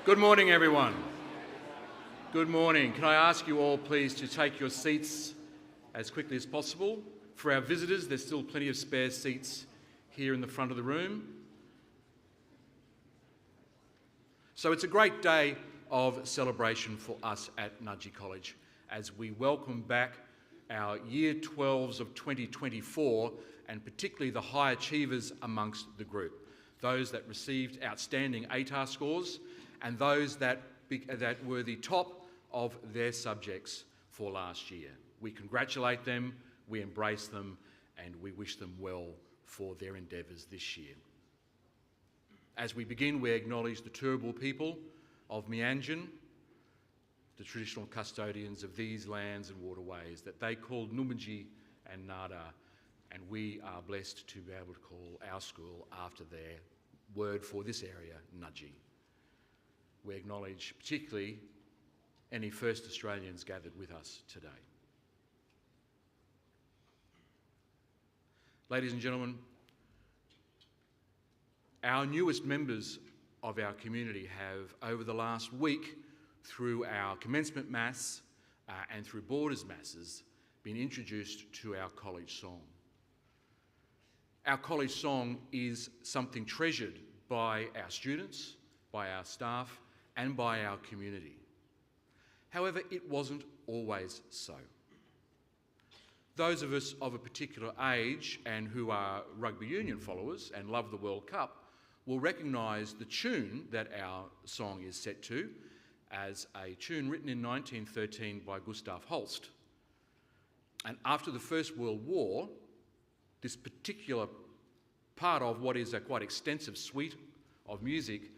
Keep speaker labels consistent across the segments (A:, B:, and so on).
A: Good morning, everyone. Good morning. Can I ask you all, please, to take your seats as quickly as possible? For our visitors, there's still plenty of spare seats here in the front of the room. So it's a great day of celebration for us at Nudgee College as we welcome back our Year 12s of 2024, and particularly the high achievers amongst the group, those that received outstanding ATAR scores and those that were the top of their subjects for last year. We congratulate them, we embrace them, and we wish them well for their endeavours this year. As we begin, we acknowledge the Turrbal people of Meanjin, the traditional custodians of these lands and waterways that they called Nulbinji and Nada, and we are blessed to be able to call our school after their word for this area, Nudgee. We acknowledge particularly any First Australians gathered with us today. Ladies and gentlemen, our newest members of our community have, over the last week, through our commencement mass and through Borders masses, been introduced to our college song. Our college song is something treasured by our students, by our staff, and by our community. However, it wasn't always so. Those of us of a particular age and who are rugby union followers and love the World Cup will recognise the tune that our song is set to as a tune written in 1913 by Gustav Holst. And after the First World War, this particular part of what is a quite extensive suite of music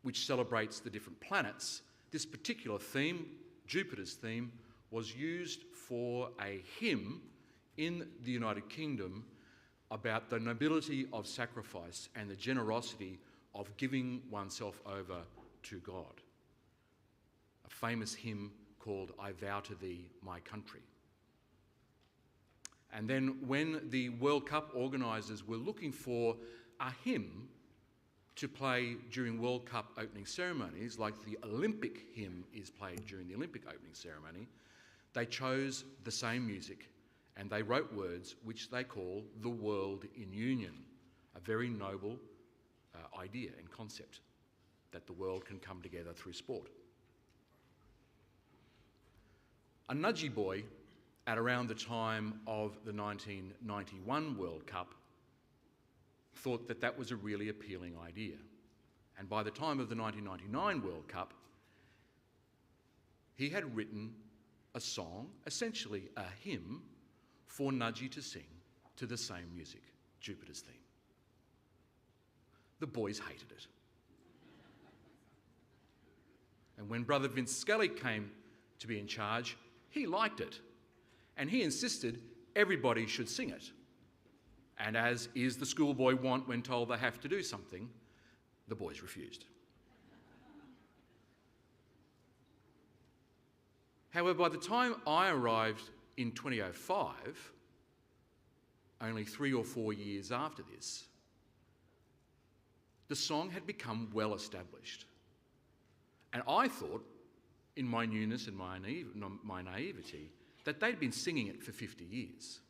A: which celebrates the different planets, this particular theme, Jupiter's theme, was used for a hymn in the United Kingdom about the nobility of sacrifice and the generosity of giving oneself over to God. A famous hymn called I Vow to Thee, My Country. And then when the World Cup organisers were looking for a hymn to play during World Cup opening ceremonies, like the Olympic hymn is played during the Olympic opening ceremony, they chose the same music and they wrote words which they call the world in union, a very noble idea and concept that the world can come together through sport. A Nudgee boy at around the time of the 1991 World Cup thought that that was a really appealing idea. And by the time of the 1999 World Cup, he had written a song, essentially a hymn, for Nudgee to sing to the same music, Jupiter's theme. The boys hated it. And when brother Vince Scully came to be in charge, he liked it. And he insisted everybody should sing it. And as is the schoolboy want when told they have to do something, the boys refused. However, by the time I arrived in 2005, only 3 or 4 years after this, the song had become well established. And I thought, in my newness and my naivety, that they'd been singing it for 50 years.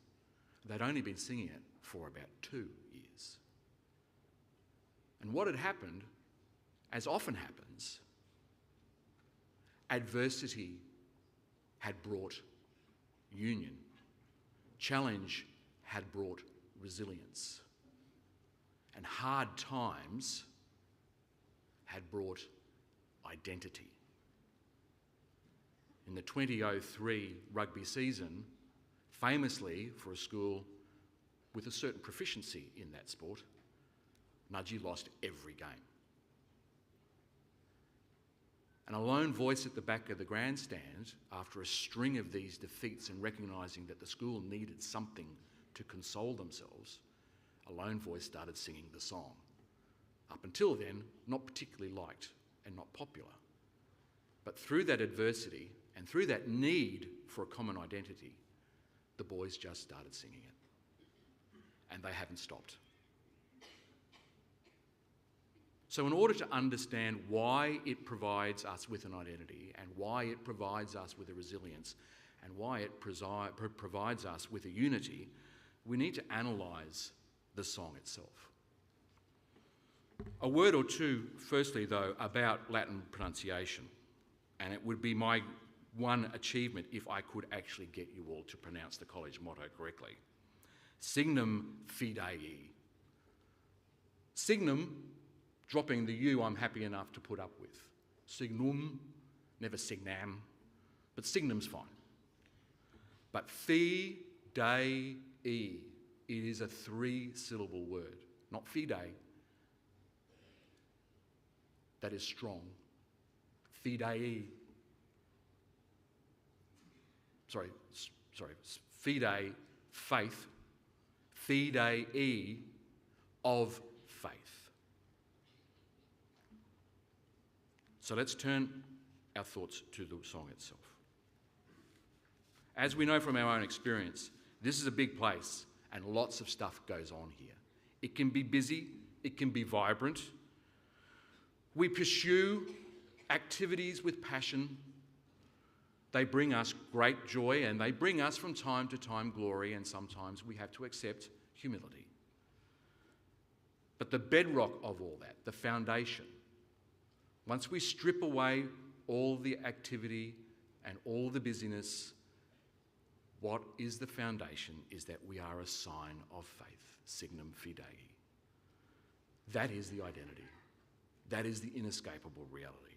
A: They'd only been singing it for about 2 years. And what had happened, as often happens, adversity had brought union. Challenge had brought resilience. And hard times had brought identity. In the 2003 rugby season, famously for a school with a certain proficiency in that sport, Nudgee lost every game. And a lone voice at the back of the grandstand, after a string of these defeats and recognising that the school needed something to console themselves, a lone voice started singing the song. Up until then, not particularly liked and not popular. But through that adversity and through that need for a common identity, the boys just started singing it. And they haven't stopped. So in order to understand why it provides us with an identity and why it provides us with a resilience and why it provides us with a unity, we need to analyse the song itself. A word or two, firstly though, about Latin pronunciation, and it would be my one achievement if I could actually get you all to pronounce the college motto correctly. Signum fidei. Signum, dropping the U I'm happy enough to put up with. Signum, never signam, but signum's fine. But fidei, it is a 3-syllable word, not fidei. That is strong. Fidei. Sorry, fidei, faith. Fidei, of faith. So let's turn our thoughts to the song itself. As we know from our own experience, this is a big place and lots of stuff goes on here. It can be busy, it can be vibrant. We pursue activities with passion. They bring us great joy and they bring us from time to time glory, and sometimes we have to accept humility. But the bedrock of all that, the foundation, once we strip away all the activity and all the busyness, what is the foundation is that we are a sign of faith, signum fidei. That is the identity. That is the inescapable reality.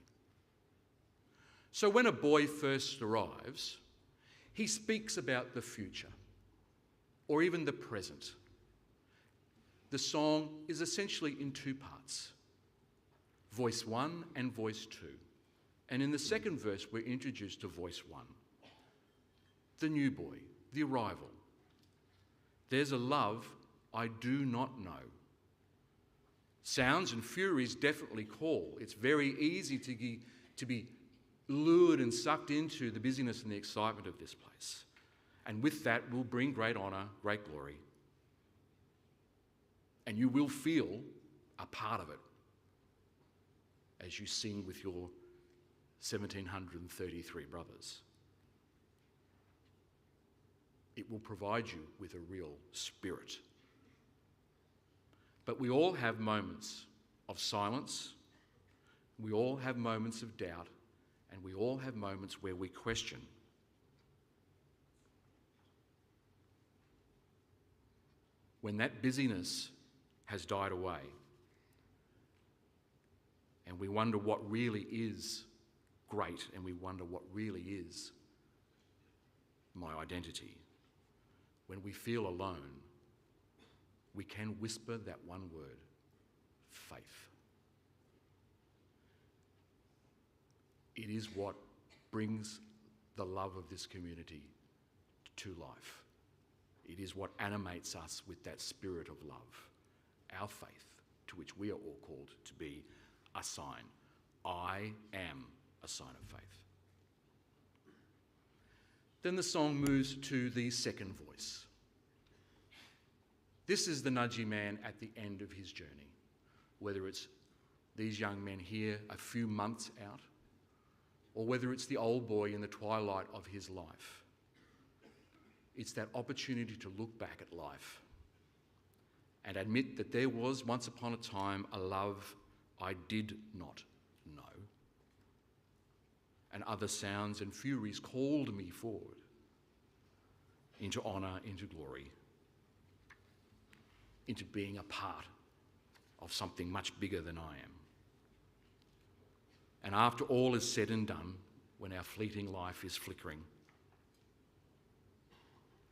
A: So when a boy first arrives, he speaks about the future, or even the present. The song is essentially in 2 parts, voice 1 and voice 2. And in the second verse, we're introduced to voice 1. The new boy, the arrival. There's a love I do not know. Sounds and furies definitely call. It's very easy to be lured and sucked into the busyness and the excitement of this place. And with that will bring great honour, great glory. And you will feel a part of it as you sing with your 1,733 brothers. It will provide you with a real spirit. But we all have moments of silence, we all have moments of doubt, and we all have moments where we question. When that busyness has died away, and we wonder what really is great, and we wonder what really is my identity. When we feel alone, we can whisper that one word, faith. It is what brings the love of this community to life. It is what animates us with that spirit of love, our faith, to which we are all called to be a sign. I am a sign of faith. Then the song moves to the second voice. This is the nudgy man at the end of his journey, whether it's these young men here a few months out, or whether it's the old boy in the twilight of his life. It's that opportunity to look back at life and admit that there was once upon a time a love I did not know, and other sounds and furies called me forward into honour, into glory, into being a part of something much bigger than I am. And after all is said and done, when our fleeting life is flickering,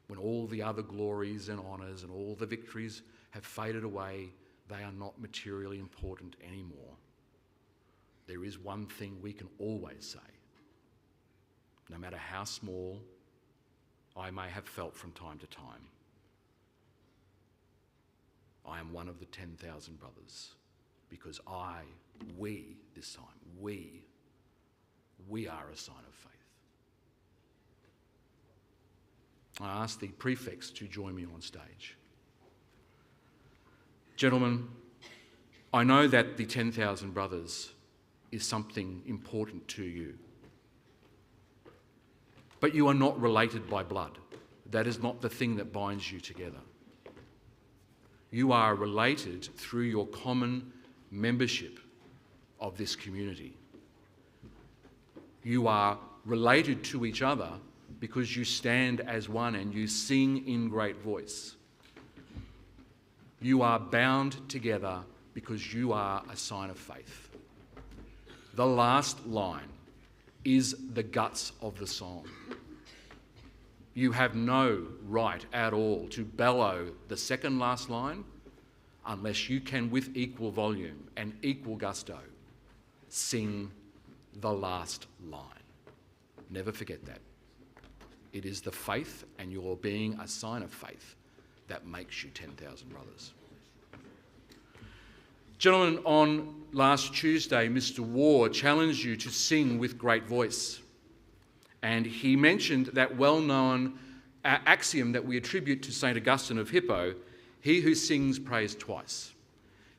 A: when all the other glories and honours and all the victories have faded away, they are not materially important anymore. There is one thing we can always say, no matter how small I may have felt from time to time. I am one of the 10,000 brothers, because we are a sign of faith. I ask the prefects to join me on stage. Gentlemen, I know that the 10,000 brothers is something important to you. But you are not related by blood. That is not the thing that binds you together. You are related through your common membership of this community. You are related to each other because you stand as one and you sing in great voice. You are bound together because you are a sign of faith. The last line is the guts of the song. You have no right at all to bellow the second last line unless you can, with equal volume and equal gusto, sing the last line. Never forget that. It is the faith and your being a sign of faith that makes you 10,000 brothers. Gentlemen, on last Tuesday, Mr. Ward challenged you to sing with great voice. And he mentioned that well-known axiom that we attribute to St. Augustine of Hippo, he who sings prays twice.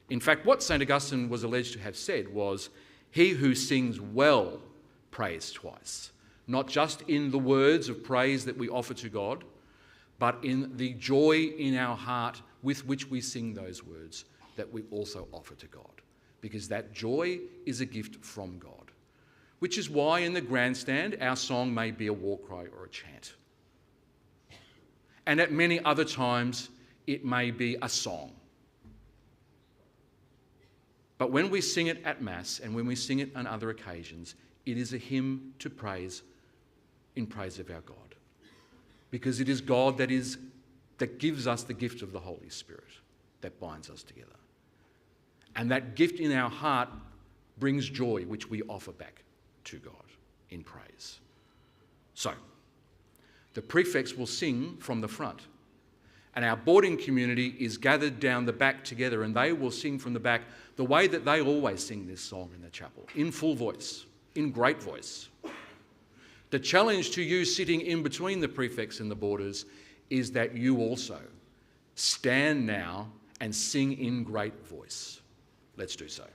A: In fact, what St. Augustine was alleged to have said was, he who sings well prays twice. Not just in the words of praise that we offer to God, but in the joy in our heart with which we sing those words that we also offer to God. Because that joy is a gift from God. Which is why in the grandstand our song may be a war cry or a chant. And at many other times it may be a song. But when we sing it at Mass and when we sing it on other occasions, it is a hymn to praise, in praise of our God. Because it is God that gives us the gift of the Holy Spirit that binds us together. And that gift in our heart brings joy, which we offer back to God in praise. So, the prefects will sing from the front, and our boarding community is gathered down the back together, and they will sing from the back the way that they always sing this song in the chapel, in full voice, in great voice. The challenge to you sitting in between the prefects and the boarders is that you also stand now and sing in great voice. Let's do so.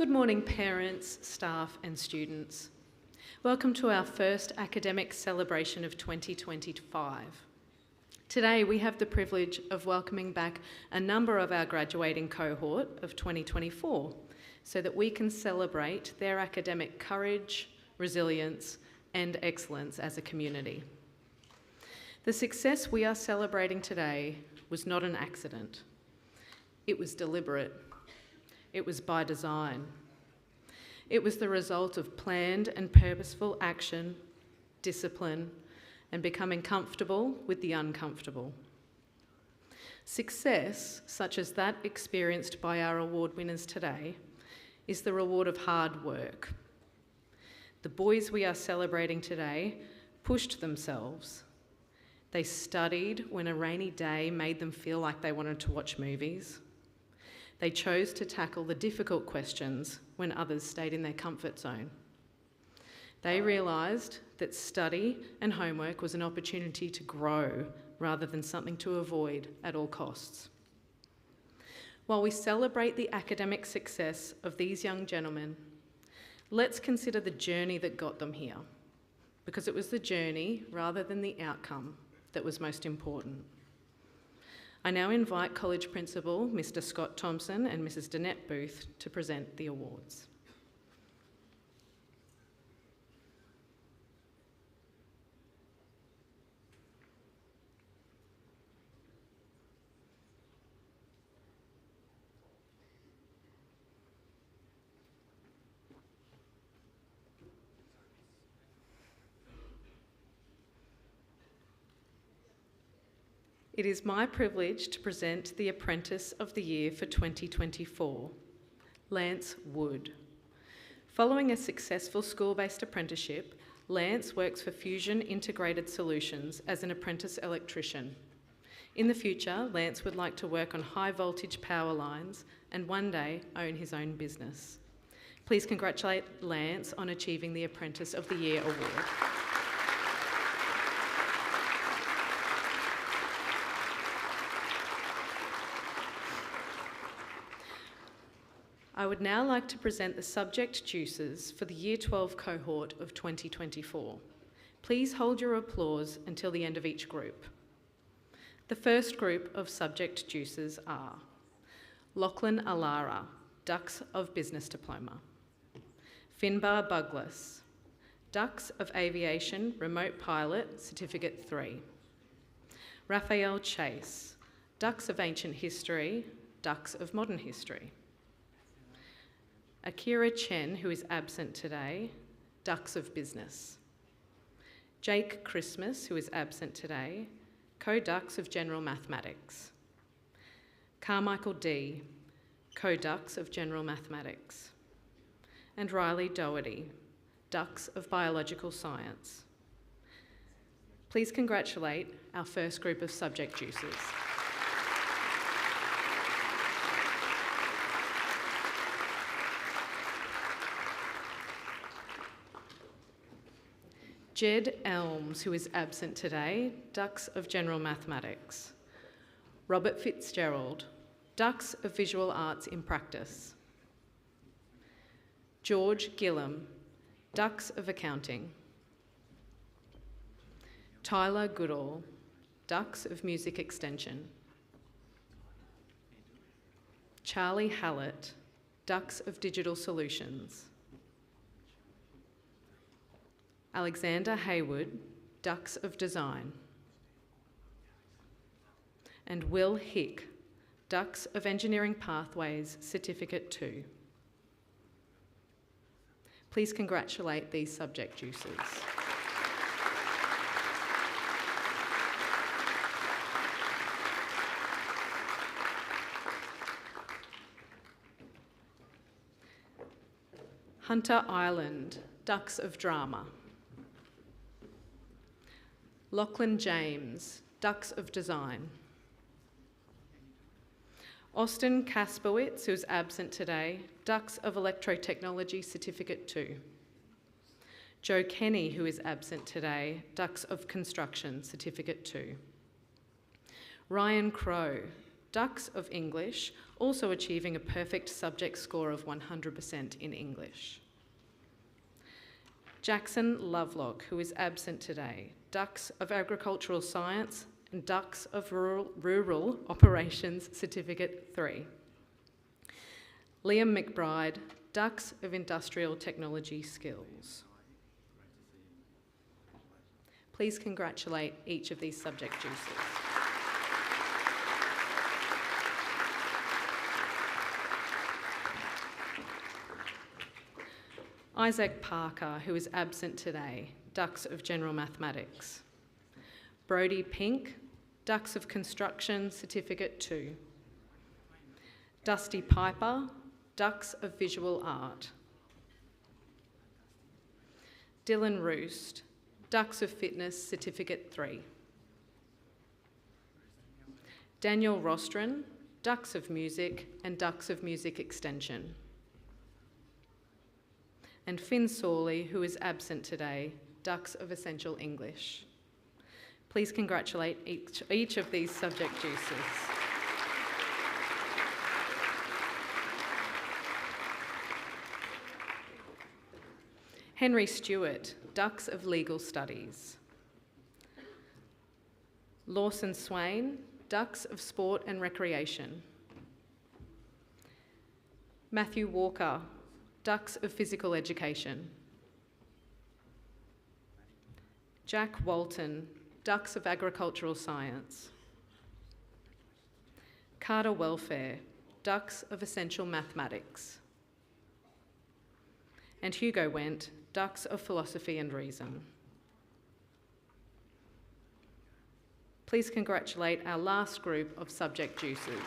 B: Good morning, parents, staff and students. Welcome to our first academic celebration of 2025. Today we have the privilege of welcoming back a number of our graduating cohort of 2024 so that we can celebrate their academic courage, resilience and excellence as a community. The success we are celebrating today was not an accident. It was deliberate. It was by design. It was the result of planned and purposeful action, discipline, and becoming comfortable with the uncomfortable. Success, such as that experienced by our award winners today, is the reward of hard work. The boys we are celebrating today pushed themselves. They studied when a rainy day made them feel like they wanted to watch movies. They chose to tackle the difficult questions when others stayed in their comfort zone. They realised that study and homework was an opportunity to grow rather than something to avoid at all costs. While we celebrate the academic success of these young gentlemen, let's consider the journey that got them here, because it was the journey rather than the outcome that was most important. I now invite College Principal Mr. Scott Thompson and Mrs. Danette Booth to present the awards. It is my privilege to present the Apprentice of the Year for 2024, Lance Wood. Following a successful school-based apprenticeship, Lance works for Fusion Integrated Solutions as an apprentice electrician. In the future, Lance would like to work on high-voltage power lines and one day own his own business. Please congratulate Lance on achieving the Apprentice of the Year award. I would now like to present the subject juices for the Year 12 cohort of 2024. Please hold your applause until the end of each group. The first group of subject juices are Lachlan Alara, Dux of Business Diploma; Finbar Buglas, Dux of Aviation Remote Pilot Certificate 3; Raphael Chase, Dux of Ancient History, Dux of Modern History; Akira Chen, who is absent today, Dux of Business; Jake Christmas, who is absent today, Co-Dux of General Mathematics; Carmichael D, Co-Dux of General Mathematics; and Riley Doherty, Dux of Biological Science. Please congratulate our first group of subject juices. Jed Elms, who is absent today, Dux of General Mathematics; Robert Fitzgerald, Dux of Visual Arts in Practice; George Gillam, Dux of Accounting; Tyler Goodall, Dux of Music Extension; Charlie Hallett, Dux of Digital Solutions; Alexander Haywood, Dux of Design; and Will Hick, Dux of Engineering Pathways Certificate 2. Please congratulate these subject juices. Hunter Ireland, Dux of Drama; Lachlan James, Dux of Design; Austin Kasperwitz, who is absent today, Dux of Electrotechnology Certificate 2; Joe Kenny, who is absent today, Dux of Construction Certificate 2; Ryan Crowe, Dux of English, also achieving a perfect subject score of 100% in English; Jackson Lovelock, who is absent today, Dux of Agricultural Science and Dux of Rural Operations Certificate 3. Liam McBride, Dux of Industrial Technology Skills. Please congratulate each of these subject juices. Isaac Parker, who is absent today, Dux of General Mathematics. Brodie Pink, Dux of Construction Certificate 2. Dusty Piper, Dux of Visual Art. Dylan Roost, Dux of Fitness Certificate 3. Daniel Rostron, Dux of Music and Dux of Music Extension. And Finn Sawley, who is absent today, Dux of Essential English. Please congratulate each of these subject juices. Henry Stewart, Dux of Legal Studies. Lawson Swain, Dux of Sport and Recreation. Matthew Walker, Dux of Physical Education. Jack Walton, Dux of Agricultural Science. Carter Welfare, Dux of Essential Mathematics. And Hugo Wendt, Dux of Philosophy and Reason. Please congratulate our last group of subject juices.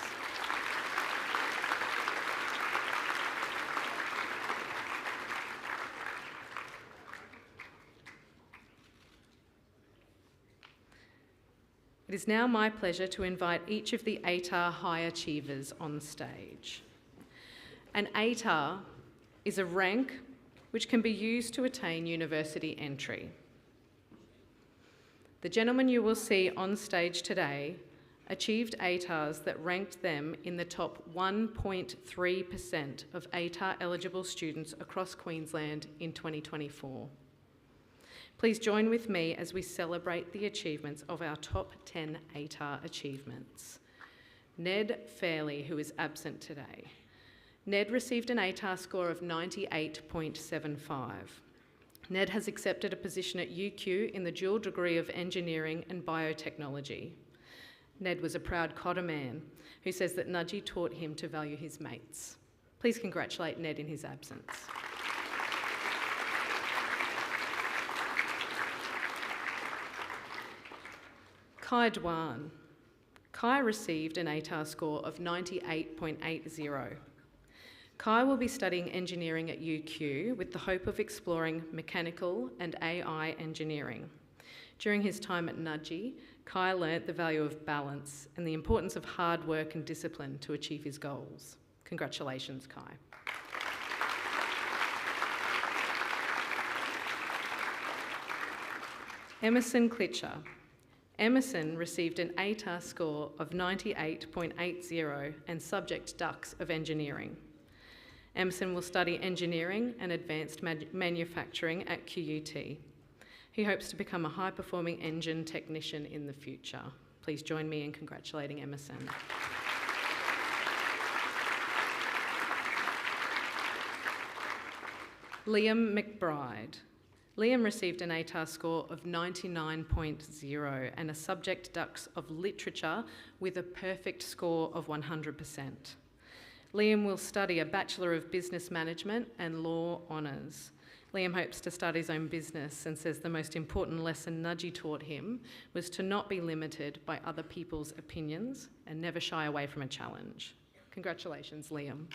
B: It is now my pleasure to invite each of the ATAR High Achievers on stage. An ATAR is a rank which can be used to attain university entry. The gentlemen you will see on stage today achieved ATARs that ranked them in the top 1.3% of ATAR eligible students across Queensland in 2024. Please join with me as we celebrate the achievements of our top 10 ATAR achievements. Ned Fairley, who is absent today. Ned received an ATAR score of 98.75. Ned has accepted a position at UQ in the dual degree of Engineering and Biotechnology. Ned was a proud Cotter man who says that Nudgie taught him to value his mates. Please congratulate Ned in his absence. Kai Dwan. Kai received an ATAR score of 98.80. Kai will be studying engineering at UQ with the hope of exploring mechanical and AI engineering. During his time at Nudgie, Kai learnt the value of balance and the importance of hard work and discipline to achieve his goals. Congratulations, Kai. Emerson Klitcher. Emerson received an ATAR score of 98.80 and subject Dux of Engineering. Emerson will study engineering and advanced manufacturing at QUT. He hopes to become a high-performing engine technician in the future. Please join me in congratulating Emerson. Liam McBride. Liam received an ATAR score of 99.0 and a subject Dux of Literature with a perfect score of 100%. Liam will study a Bachelor of Business Management and Law Honours. Liam hopes to start his own business and says the most important lesson Nudgie taught him was to not be limited by other people's opinions and never shy away from a challenge. Congratulations, Liam.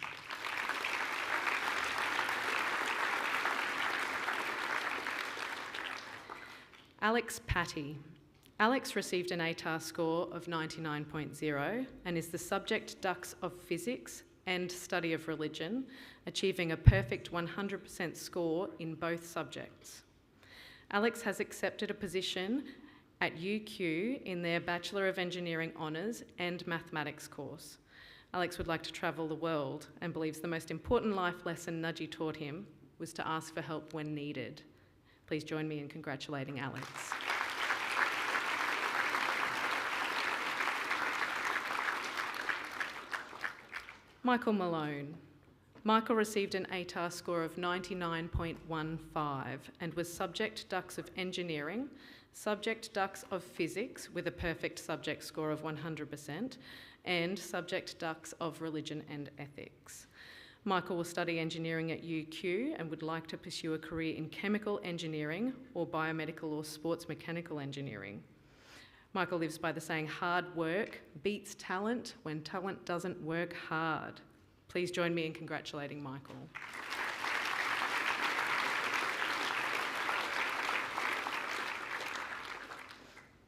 B: Alex Patty. Alex received an ATAR score of 99.0 and is the subject Dux of Physics and Study of Religion, achieving a perfect 100% score in both subjects. Alex has accepted a position at UQ in their Bachelor of Engineering Honours and Mathematics course. Alex would like to travel the world and believes the most important life lesson Nudgie taught him was to ask for help when needed. Please join me in congratulating Alex. Michael Malone. Michael received an ATAR score of 99.15 and was subject Dux of Engineering, subject Dux of Physics with a perfect subject score of 100%, and subject Dux of Religion and Ethics. Michael will study engineering at UQ and would like to pursue a career in chemical engineering or biomedical or sports mechanical engineering. Michael lives by the saying, hard work beats talent when talent doesn't work hard. Please join me in congratulating Michael.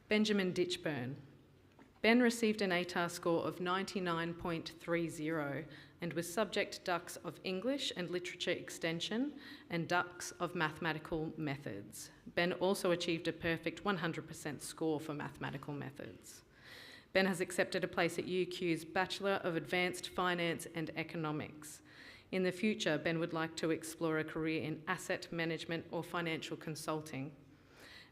B: Benjamin Ditchburn. Ben received an ATAR score of 99.30 and was subject Dux of English and Literature Extension and Dux of Mathematical Methods. Ben also achieved a perfect 100% score for mathematical methods. Ben has accepted a place at UQ's Bachelor of Advanced Finance and Economics. In the future, Ben would like to explore a career in asset management or financial consulting.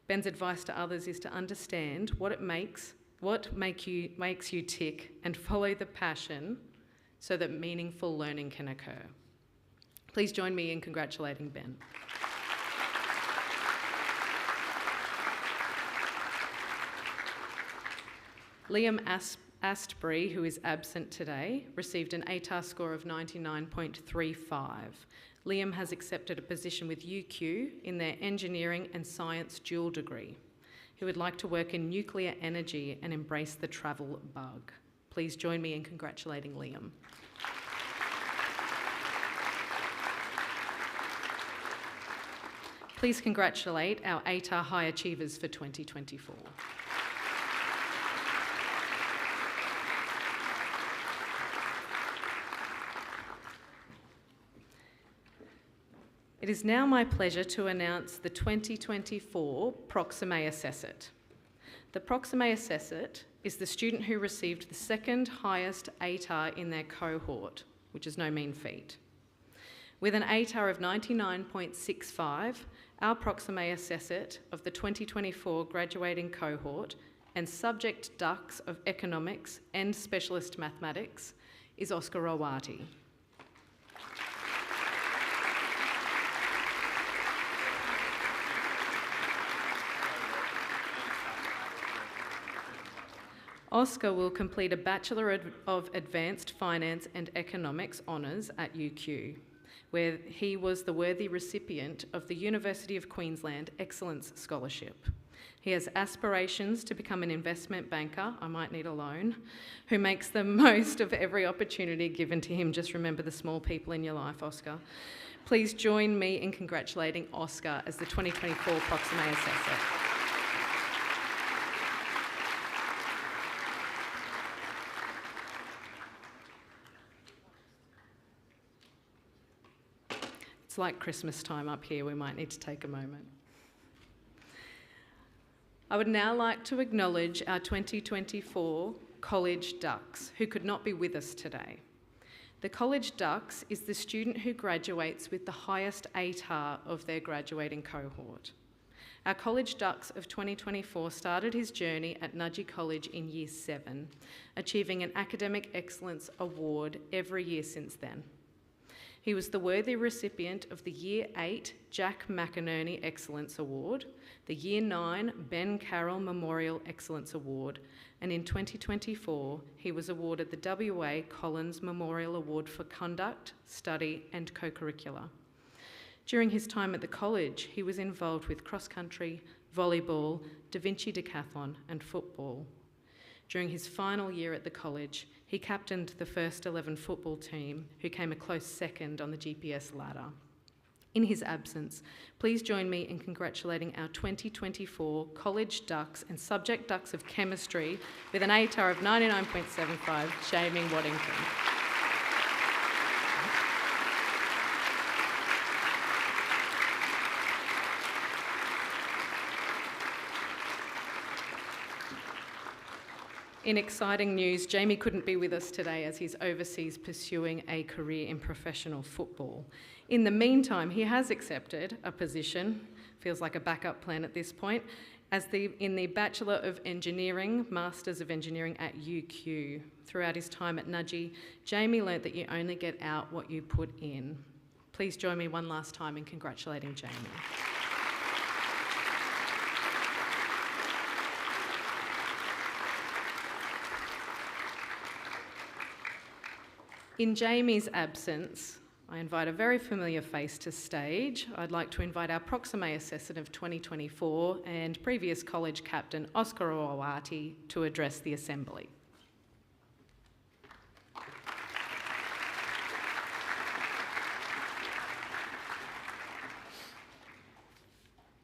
B: Ben's advice to others is to understand what makes you tick and follow the passion so that meaningful learning can occur. Please join me in congratulating Ben. Liam Astbury, who is absent today, received an ATAR score of 99.35. Liam has accepted a position with UQ in their Engineering and Science dual degree. He would like to work in nuclear energy and embrace the travel bug. Please join me in congratulating Liam. Please congratulate our ATAR High Achievers for 2024. It is now my pleasure to announce the 2024 Proxime Assessor. The Proxime Assessor is the student who received the second highest ATAR in their cohort, which is no mean feat. With an ATAR of 99.65, our Proxime Assessor of the 2024 graduating cohort and subject Dux of Economics and Specialist Mathematics is Oscar Rawati. Oscar will complete a Bachelor of Advanced Finance and Economics honours at UQ, where he was the worthy recipient of the University of Queensland Excellence Scholarship. He has aspirations to become an investment banker, I might need a loan, who makes the most of every opportunity given to him. Just remember the small people in your life, Oscar. Please join me in congratulating Oscar as the 2024 Proxime Assessor. It's like Christmas time up here, we might need to take a moment. I would now like to acknowledge our 2024 College Dux, who could not be with us today. The College Dux is the student who graduates with the highest ATAR of their graduating cohort. Our College Dux of 2024 started his journey at Nudgee College in Year 7, achieving an Academic Excellence Award every year since then. He was the worthy recipient of the Year 8 Jack McInerney Excellence Award, the Year 9 Ben Carroll Memorial Excellence Award, and in 2024 he was awarded the WA Collins Memorial Award for Conduct, Study and Co-curricular. During his time at the college, he was involved with cross-country, volleyball, Da Vinci decathlon and football. During his final year at the college, he captained the first 11 football team, who came a close second on the GPS ladder. In his absence, please join me in congratulating our 2024 College Dux and Subject Dux of Chemistry with an ATAR of 99.75, Jamie Waddington. In exciting news, Jamie couldn't be with us today as he's overseas pursuing a career in professional football. In the meantime, he has accepted a position, feels like a backup plan at this point, in the Bachelor of Engineering, Masters of Engineering at UQ. Throughout his time at Nudgee, Jamie learnt that you only get out what you put in. Please join me one last time in congratulating Jamie. In Jamie's absence, I invite a very familiar face to stage. I'd like to invite our Proxime Assessor of 2024 and previous college captain Oscar Owati to address the Assembly.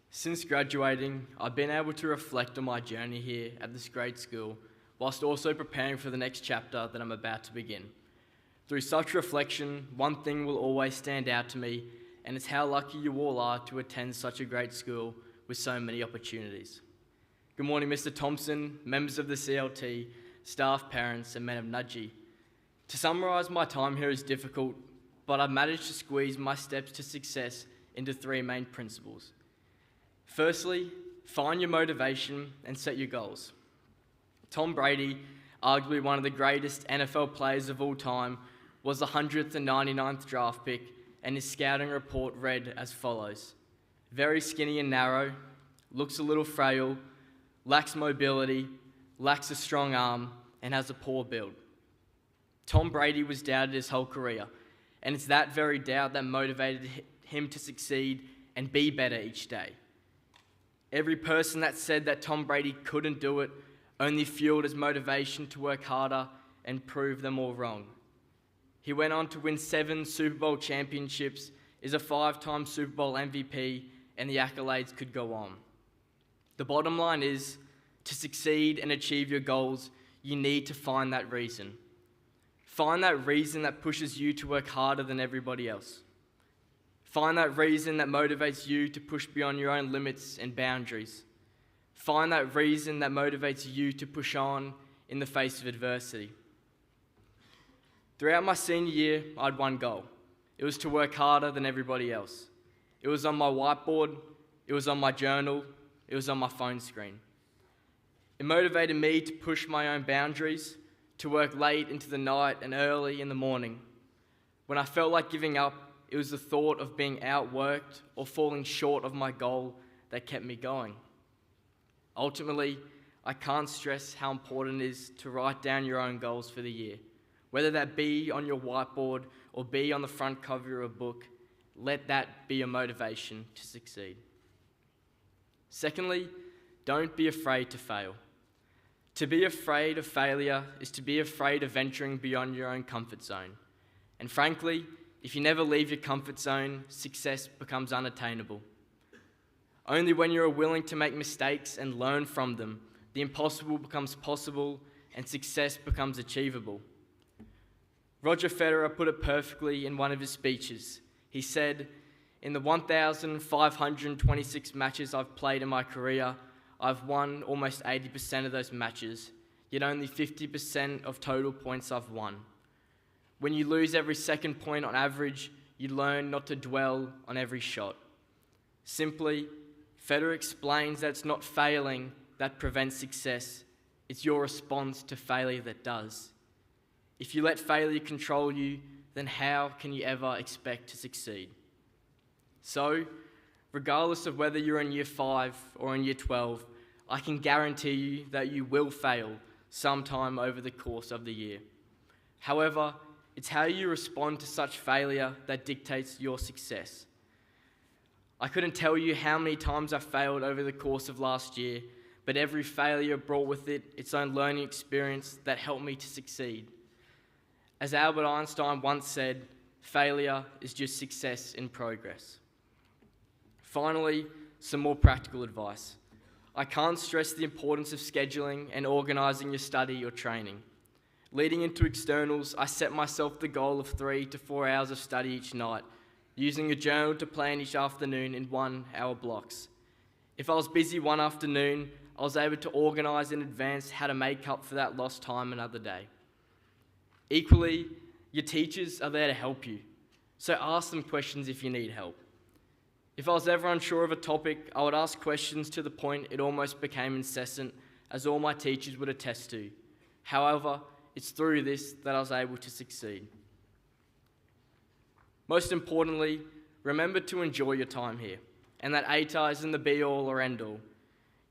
C: Since graduating, I've been able to reflect on my journey here at this great school, whilst also preparing for the next chapter that I'm about to begin. Through such reflection, one thing will always stand out to me, and it's how lucky you all are to attend such a great school with so many opportunities. Good morning, Mr. Thompson, members of the CLT, staff, parents, and men of Nudgee. To summarise, my time here is difficult, but I've managed to squeeze my steps to success into three main principles. Firstly, find your motivation and set your goals. Tom Brady, arguably one of the greatest NFL players of all time, was the 100th and 99th draft pick, and his scouting report read as follows: very skinny and narrow, looks a little frail, lacks mobility, lacks a strong arm, and has a poor build. Tom Brady was doubted his whole career, and it's that very doubt that motivated him to succeed and be better each day. Every person that said that Tom Brady couldn't do it only fueled his motivation to work harder and prove them all wrong. He went on to win 7 Super Bowl championships, is a 5-time Super Bowl MVP, and the accolades could go on. The bottom line is, to succeed and achieve your goals, you need to find that reason. Find that reason that pushes you to work harder than everybody else. Find that reason that motivates you to push beyond your own limits and boundaries. Find that reason that motivates you to push on in the face of adversity. Throughout my senior year, I had one goal. It was to work harder than everybody else. It was on my whiteboard, it was on my journal, it was on my phone screen. It motivated me to push my own boundaries, to work late into the night and early in the morning. When I felt like giving up, it was the thought of being outworked or falling short of my goal that kept me going. Ultimately, I can't stress how important it is to write down your own goals for the year. Whether that be on your whiteboard or be on the front cover of a book, let that be your motivation to succeed. Secondly, don't be afraid to fail. To be afraid of failure is to be afraid of venturing beyond your own comfort zone. And frankly, if you never leave your comfort zone, success becomes unattainable. Only when you are willing to make mistakes and learn from them, the impossible becomes possible and success becomes achievable. Roger Federer put it perfectly in one of his speeches. He said, "In the 1,526 matches I've played in my career, I've won almost 80% of those matches, yet only 50% of total points I've won. When you lose every second point on average, you learn not to dwell on every shot." Simply, Federer explains that it's not failing that prevents success, it's your response to failure that does. If you let failure control you, then how can you ever expect to succeed? So, regardless of whether you're in year 5 or in year 12, I can guarantee you that you will fail sometime over the course of the year. However, it's how you respond to such failure that dictates your success. I couldn't tell you how many times I failed over the course of last year, but every failure brought with it its own learning experience that helped me to succeed. As Albert Einstein once said, failure is just success in progress. Finally, some more practical advice. I can't stress the importance of scheduling and organising your study or training. Leading into externals, I set myself the goal of 3 to 4 hours of study each night, using a journal to plan each afternoon in 1-hour blocks. If I was busy one afternoon, I was able to organise in advance how to make up for that lost time another day. Equally, your teachers are there to help you, so ask them questions if you need help. If I was ever unsure of a topic, I would ask questions to the point it almost became incessant, as all my teachers would attest to. However, it's through this that I was able to succeed. Most importantly, remember to enjoy your time here, and that ATAR isn't the be-all or end-all.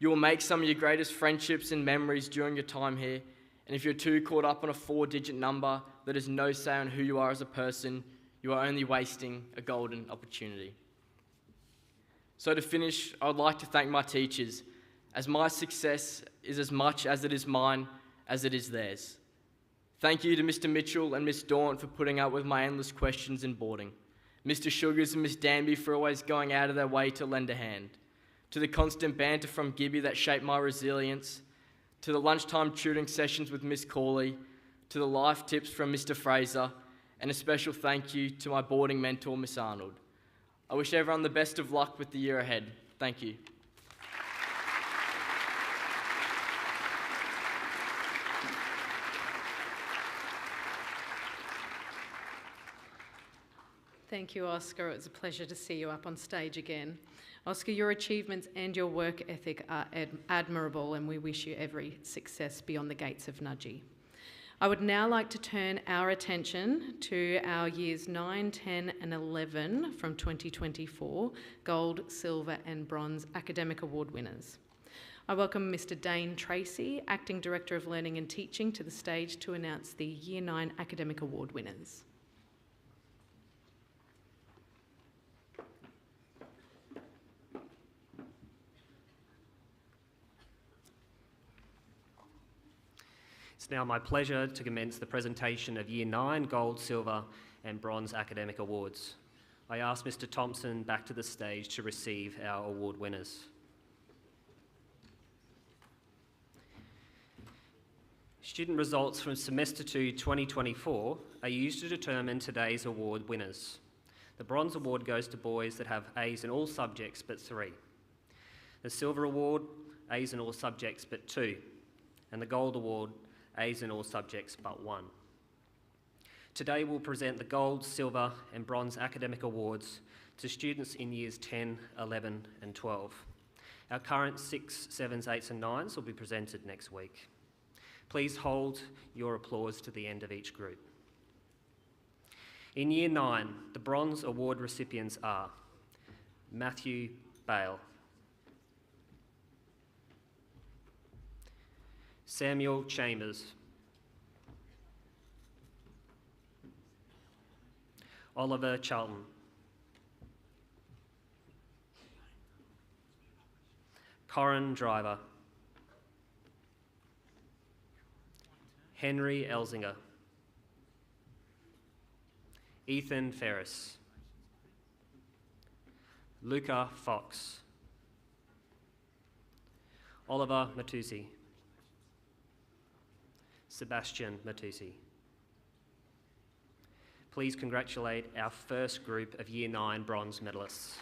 C: You will make some of your greatest friendships and memories during your time here, and if you're too caught up on a 4-digit number that has no say on who you are as a person, you are only wasting a golden opportunity. So to finish, I would like to thank my teachers, as my success is as much as it is mine as it is theirs. Thank you to Mr. Mitchell and Miss Daunt for putting up with my endless questions in boarding. Mr. Sugars and Miss Danby for always going out of their way to lend a hand. To the constant banter from Gibby that shaped my resilience. To the lunchtime tutoring sessions with Miss Corley. To the life tips from Mr. Fraser. And a special thank you to my boarding mentor, Miss Arnold. I wish everyone the best of luck with the year ahead. Thank you.
B: Thank you, Oscar. It was a pleasure to see you up on stage again. Oscar, your achievements and your work ethic are admirable, and we wish you every success beyond the gates of Nudgee. I would now like to turn our attention to our years 9, 10 and 11 from 2024 Gold, Silver and Bronze Academic Award winners. I welcome Mr. Dane Tracy, Acting Director of Learning and Teaching, to the stage to announce the Year 9 Academic Award winners.
D: It's now my pleasure to commence the presentation of Year 9 Gold, Silver and Bronze Academic Awards. I ask Mr. Thompson back to the stage to receive our award winners. Student results from Semester 2 2024 are used to determine today's award winners. The Bronze Award goes to boys that have A's in all subjects but 3. The Silver Award, A's in all subjects but 2. And the Gold Award, A's in all subjects but 1. Today we'll present the Gold, Silver and Bronze Academic Awards to students in years 10, 11 and 12. Our current 6, 7s, 8s and 9s will be presented next week. Please hold your applause to the end of each group. In Year 9, the Bronze Award recipients are Matthew Bale, Samuel Chambers, Oliver Charlton, Corin Driver, Henry Elzinger, Ethan Ferris, Luca Fox, Oliver Matusi, Sebastian Matusi. Please congratulate our first group of Year 9 bronze medalists.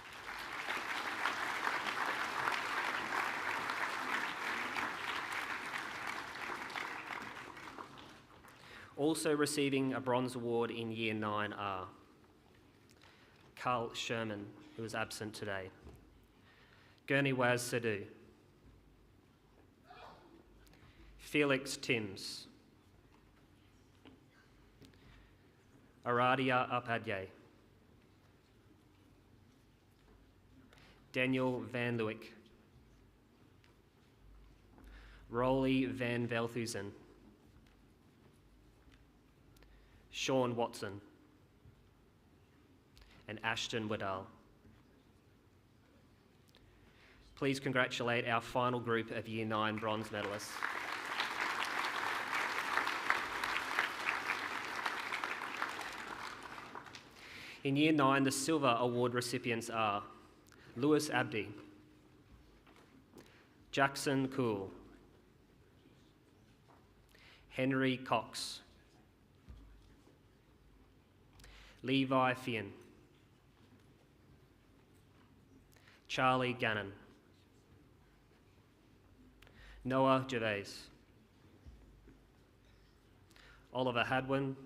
D: Also receiving a bronze award in Year 9 are Carl Sherman, who is absent today, Gurney Waz Sidhu, Felix Timms, Aradia Upadhyay, Daniel Van Leeuwenk, Rolly Van Velthuizen, Sean Watson, and Ashton Waddell. Please congratulate our final group of Year 9 bronze medalists. In Year 9, the Silver Award recipients are Lewis Abdi, Jackson Cool, Henry Cox, Levi Fionn, Charlie Gannon, Noah Gervais, Oliver Hadwin,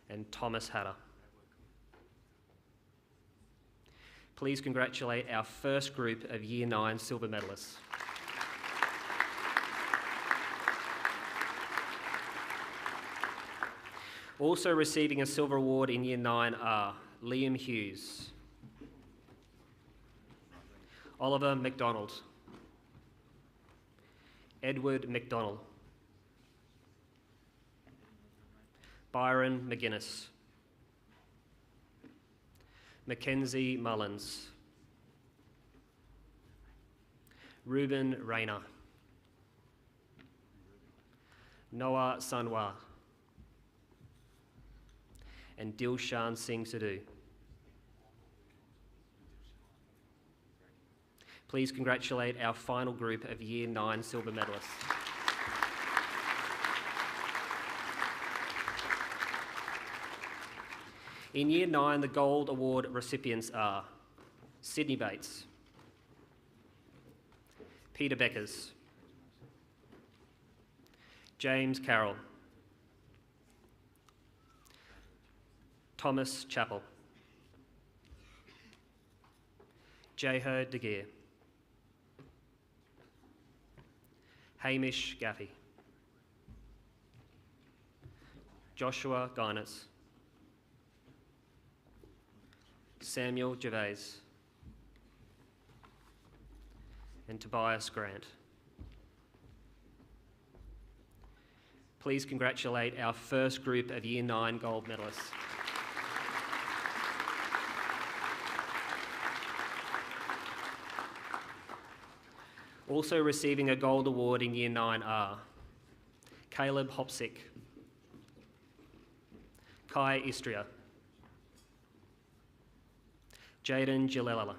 D: and Thomas Hatter. Please congratulate our first group of Year 9 silver medalists. Also receiving a silver award in Year 9 are Liam Hughes, Oliver McDonald, Edward McDonald, Byron McGuinness, Mackenzie Mullins, Ruben Rayner, Noah Sanwa, and Dilshan Singh Sidhu. Please congratulate our final group of Year 9 silver medalists. In Year 9, the Gold Award recipients are Sydney Bates, Peter Beckers, James Carroll, Thomas Chappell, Jeher De Geer, Hamish Gaffey, Joshua Guinness, Samuel Gervais, and Tobias Grant. Please congratulate our first group of Year 9 gold medalists. Also receiving a gold award in Year 9 are Caleb Hopsick, Kai Istria, Jaden Gilella,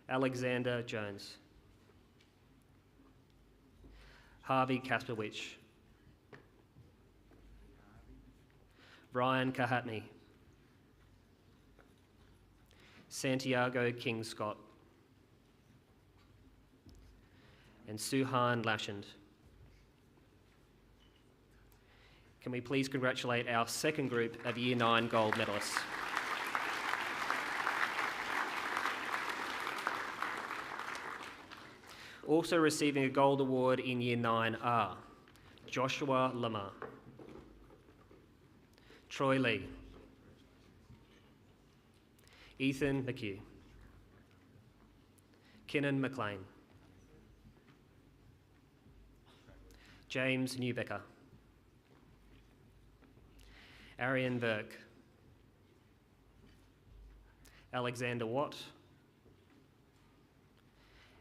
D: Alexander Jones, Harvey Kasperwich, Ryan Kahatney, Santiago King-Scott, and Suhan Lashand. Can we please congratulate our second group of Year 9 gold medalists? Also receiving a gold award in Year 9 are Joshua Lamar, Troy Lee, Ethan McHugh, Kinnan McLean, James Newbecker, Arian Burke, Alexander Watt,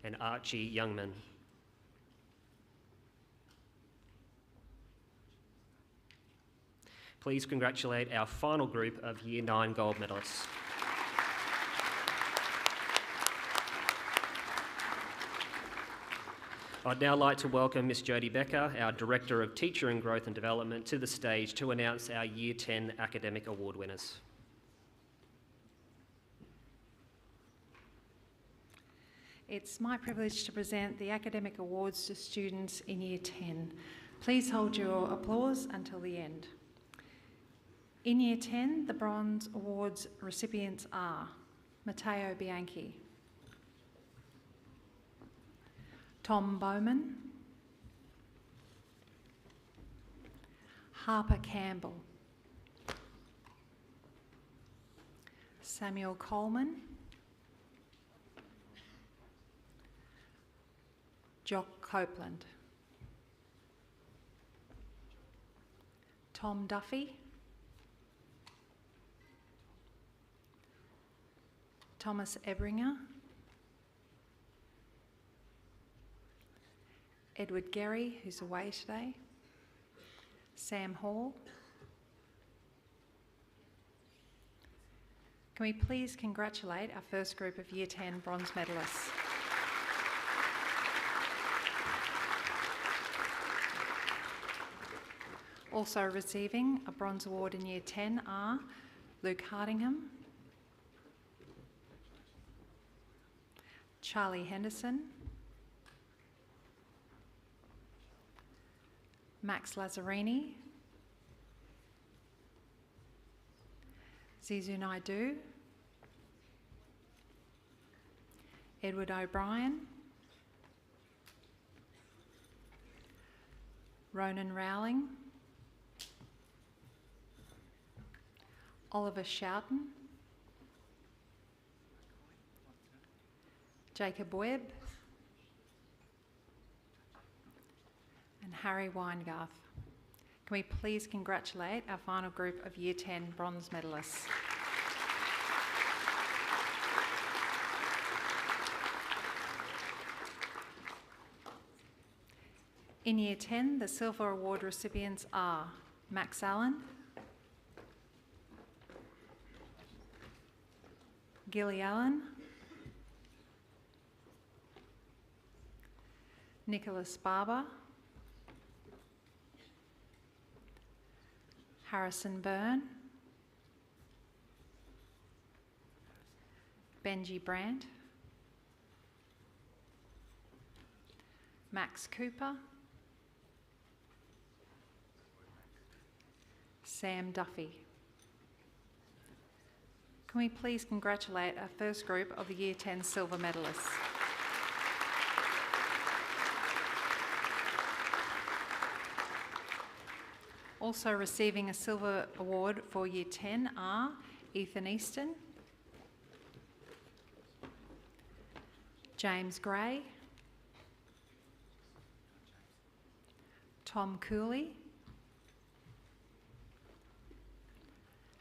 D: and Archie Youngman. Please congratulate our final group of Year 9 gold medalists. I'd now like to welcome Ms Jodie Becker, our Director of Teacher Growth and Development, to the stage to announce our Year 10 Academic Award winners.
E: It's my privilege to present the Academic Awards to students in Year 10. Please hold your applause until the end. In Year 10, the Bronze Awards recipients are Matteo Bianchi, Tom Bowman, Harper Campbell, Samuel Coleman, Jock Copeland, Tom Duffy, Thomas Ebringer, Edward Gerry, who's away today, Sam Hall. Can we please congratulate our first group of Year 10 bronze medalists? Also receiving a bronze award in Year 10 are Luke Hardingham, Charlie Henderson, Max Lazzarini, Zizu Naidu, Edward O'Brien, Ronan Rowling, Oliver Schouten, Jacob Webb, and Harry Weingarth. Can we please congratulate our final group of Year 10 bronze medalists? In Year 10, the Silver Award recipients are Max Allen, Gilly Allen, Nicholas Barber, Harrison Byrne, Benji Brandt, Max Cooper, Sam Duffy. Can we please congratulate our first group of the Year 10 silver medalists? Also receiving a silver award for Year 10 are Ethan Easton, James Gray, Tom Cooley,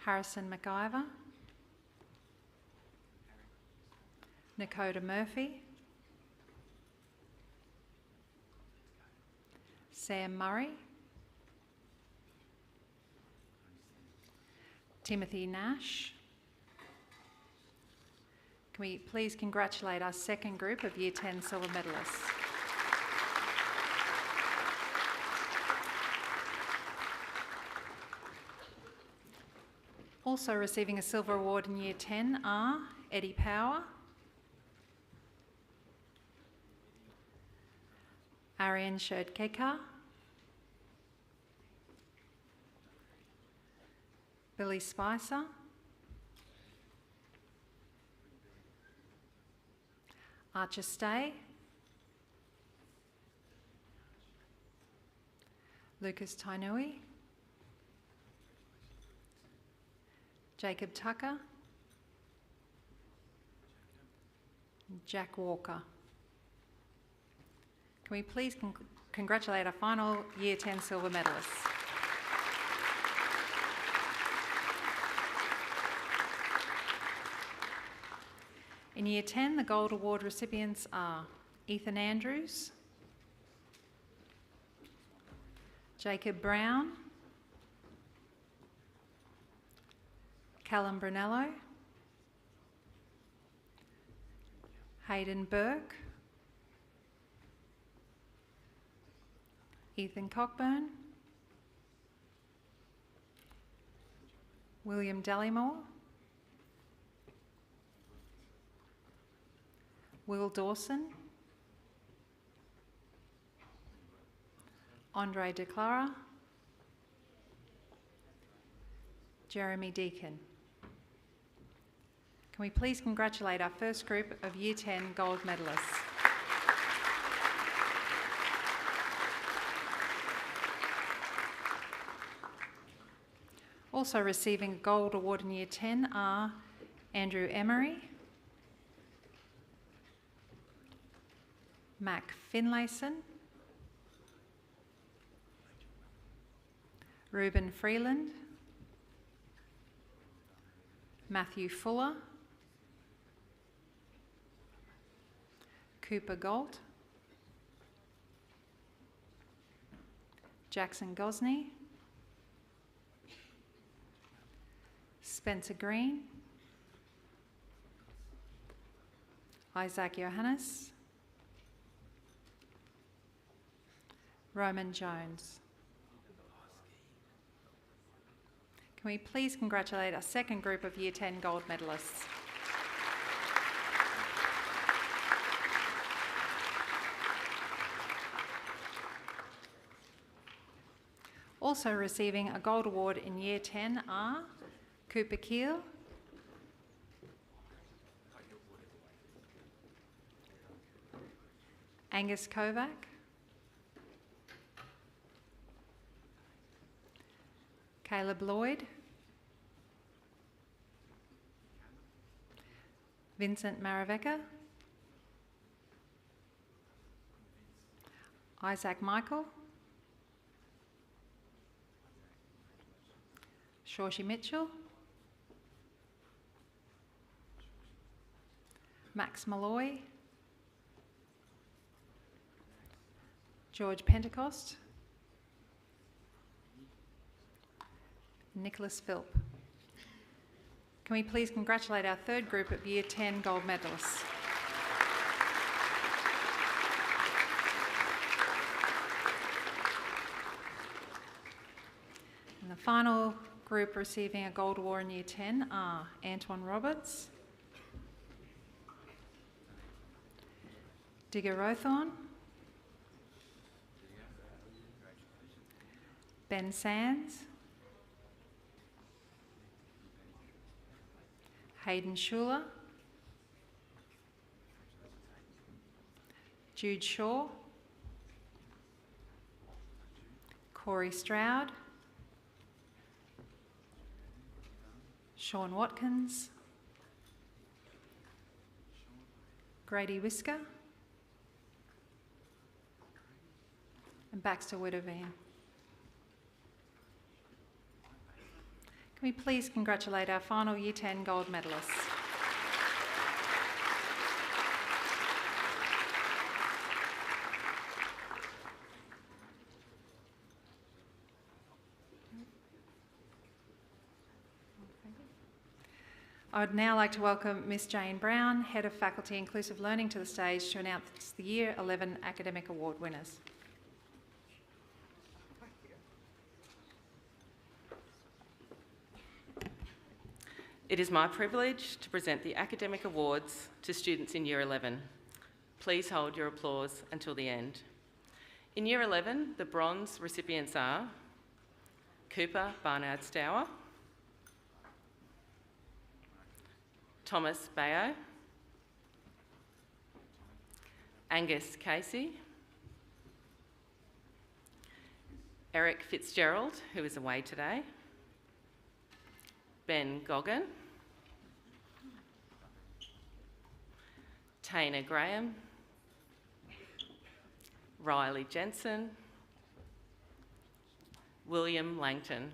E: Harrison McIver, Nakota Murphy, Sam Murray, Timothy Nash. Can we please congratulate our second group of Year 10 silver medalists? Also receiving a silver award in Year 10 are Eddie Power, Arian Sherdkekar, Billy Spicer, Archer Stay, Lucas Tainui, Jacob Tucker, Jack Walker. Can we please congratulate our final Year 10 silver medalists? In Year 10, the Gold Award recipients are Ethan Andrews, Jacob Brown, Callum Brunello, Hayden Burke, Ethan Cockburn, William Dallimore, Will Dawson, Andre De Clara, Jeremy Deacon. Can we please congratulate our first group of Year 10 gold medalists? Also receiving a gold award in Year 10 are Andrew Emery, Mac Finlayson, Ruben Freeland, Matthew Fuller, Cooper Galt, Jackson Gosney, Spencer Green, Isaac Johannes, Roman Jones. Can we please congratulate our second group of Year 10 gold medalists? Also receiving a gold award in Year 10 are Cooper Keel, Angus Kovac, Caleb Lloyd, Vincent Maravecca, Isaac Michael, Shorshi Mitchell, Max Malloy, George Pentecost, Nicholas Philp. Can we please congratulate our third group of Year 10 gold medalists? And the final group receiving a gold award in Year 10 are Antoine Roberts, Digger Rothorn, Ben Sands, Hayden Schuler, Jude Shaw, Corey Stroud, Sean Watkins, Grady Whisker, and Baxter Widdervan. Can we please congratulate our final Year 10 gold medalists? I would now like to welcome Miss Jane Brown, Head of Faculty Inclusive Learning, to the stage to announce the Year 11 Academic Award winners.
F: It is my privilege to present the Academic Awards to students in Year 11. Please hold your applause until the end. In Year 11, the bronze recipients are Cooper Barnard Stour, Thomas Bayo, Angus Casey, Eric Fitzgerald, who is away today, Ben Goggin, Taina Graham, Riley Jensen, William Langton.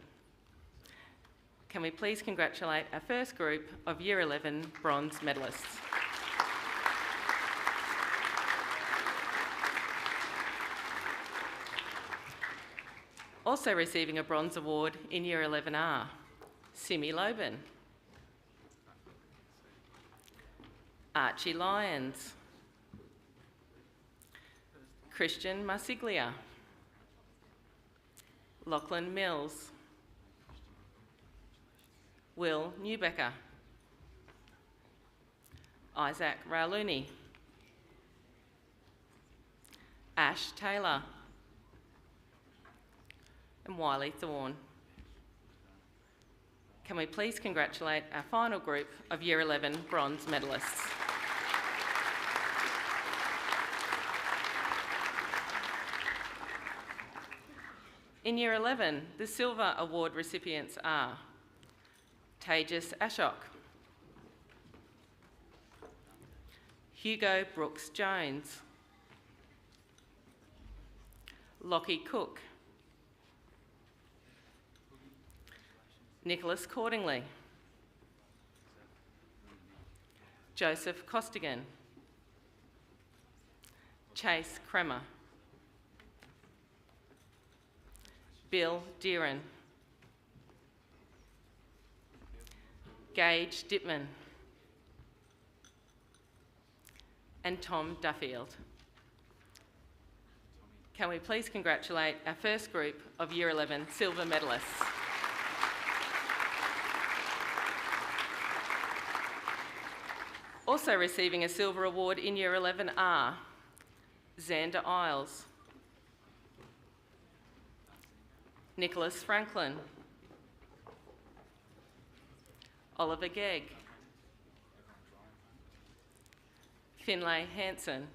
F: Can we please congratulate our first group of Year 11 bronze medalists? Also receiving a bronze award in Year 11 are Simi Loban, Archie Lyons, Christian Marsiglia, Lachlan Mills, Will Newbecker, Isaac Rauluni, Ash Taylor, and Wiley Thorne. Can we please congratulate our final group of Year 11 bronze medalists? In Year 11, the Silver Award recipients are Tejas Ashok, Hugo Brooks Jones, Lockie Cook, Nicholas Cordingley, Joseph Costigan, Chase Kremer, Bill Deeren, Gage Dittman, and Tom Duffield. Can we please congratulate our first group of Year 11 silver medalists? Also receiving a silver award in Year 11 are Xander Isles, Nicholas Franklin, Oliver Gegg, Finlay Hansen,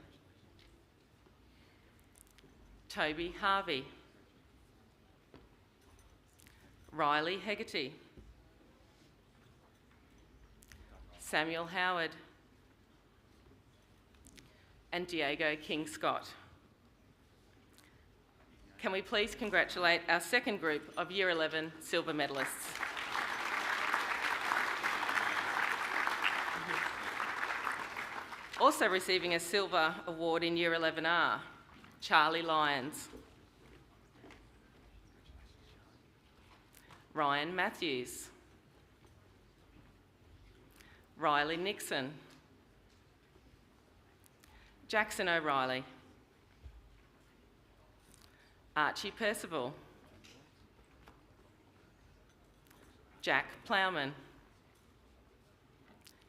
F: Toby Harvey, Riley Hegarty, Samuel Howard, and Diego King-Scott. Can we please congratulate our second group of Year 11 silver medalists? Also receiving a silver award in Year 11R, Charlie Lyons, Ryan Matthews, Riley Nixon, Jackson O'Reilly, Archie Percival, Jack Plowman,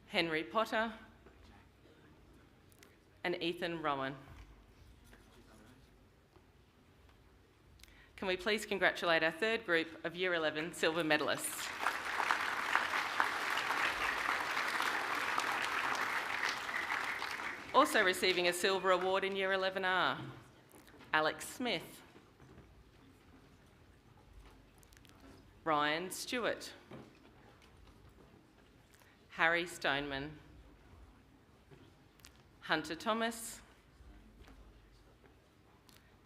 F: Henry Potter, and Ethan Rowan. Can we please congratulate our third group of Year 11 silver medalists? Also receiving a silver award in Year 11R, Alex Smith, Ryan Stewart, Harry Stoneman, Hunter Thomas,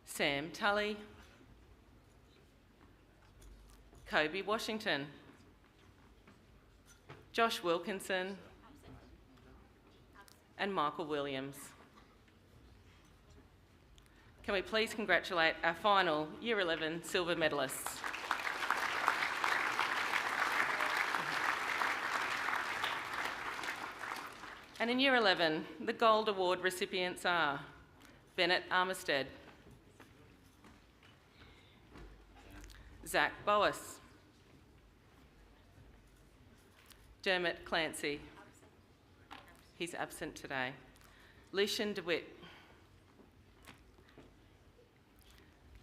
F: Sam Tully, Kobe Washington, Josh Wilkinson, and Michael Williams. Can we please congratulate our final Year 11 silver medalists? And in Year 11, the Gold Award recipients are Bennett Armistead, Zach Boas, Dermot Clancy, he's absent today, Lucian DeWitt,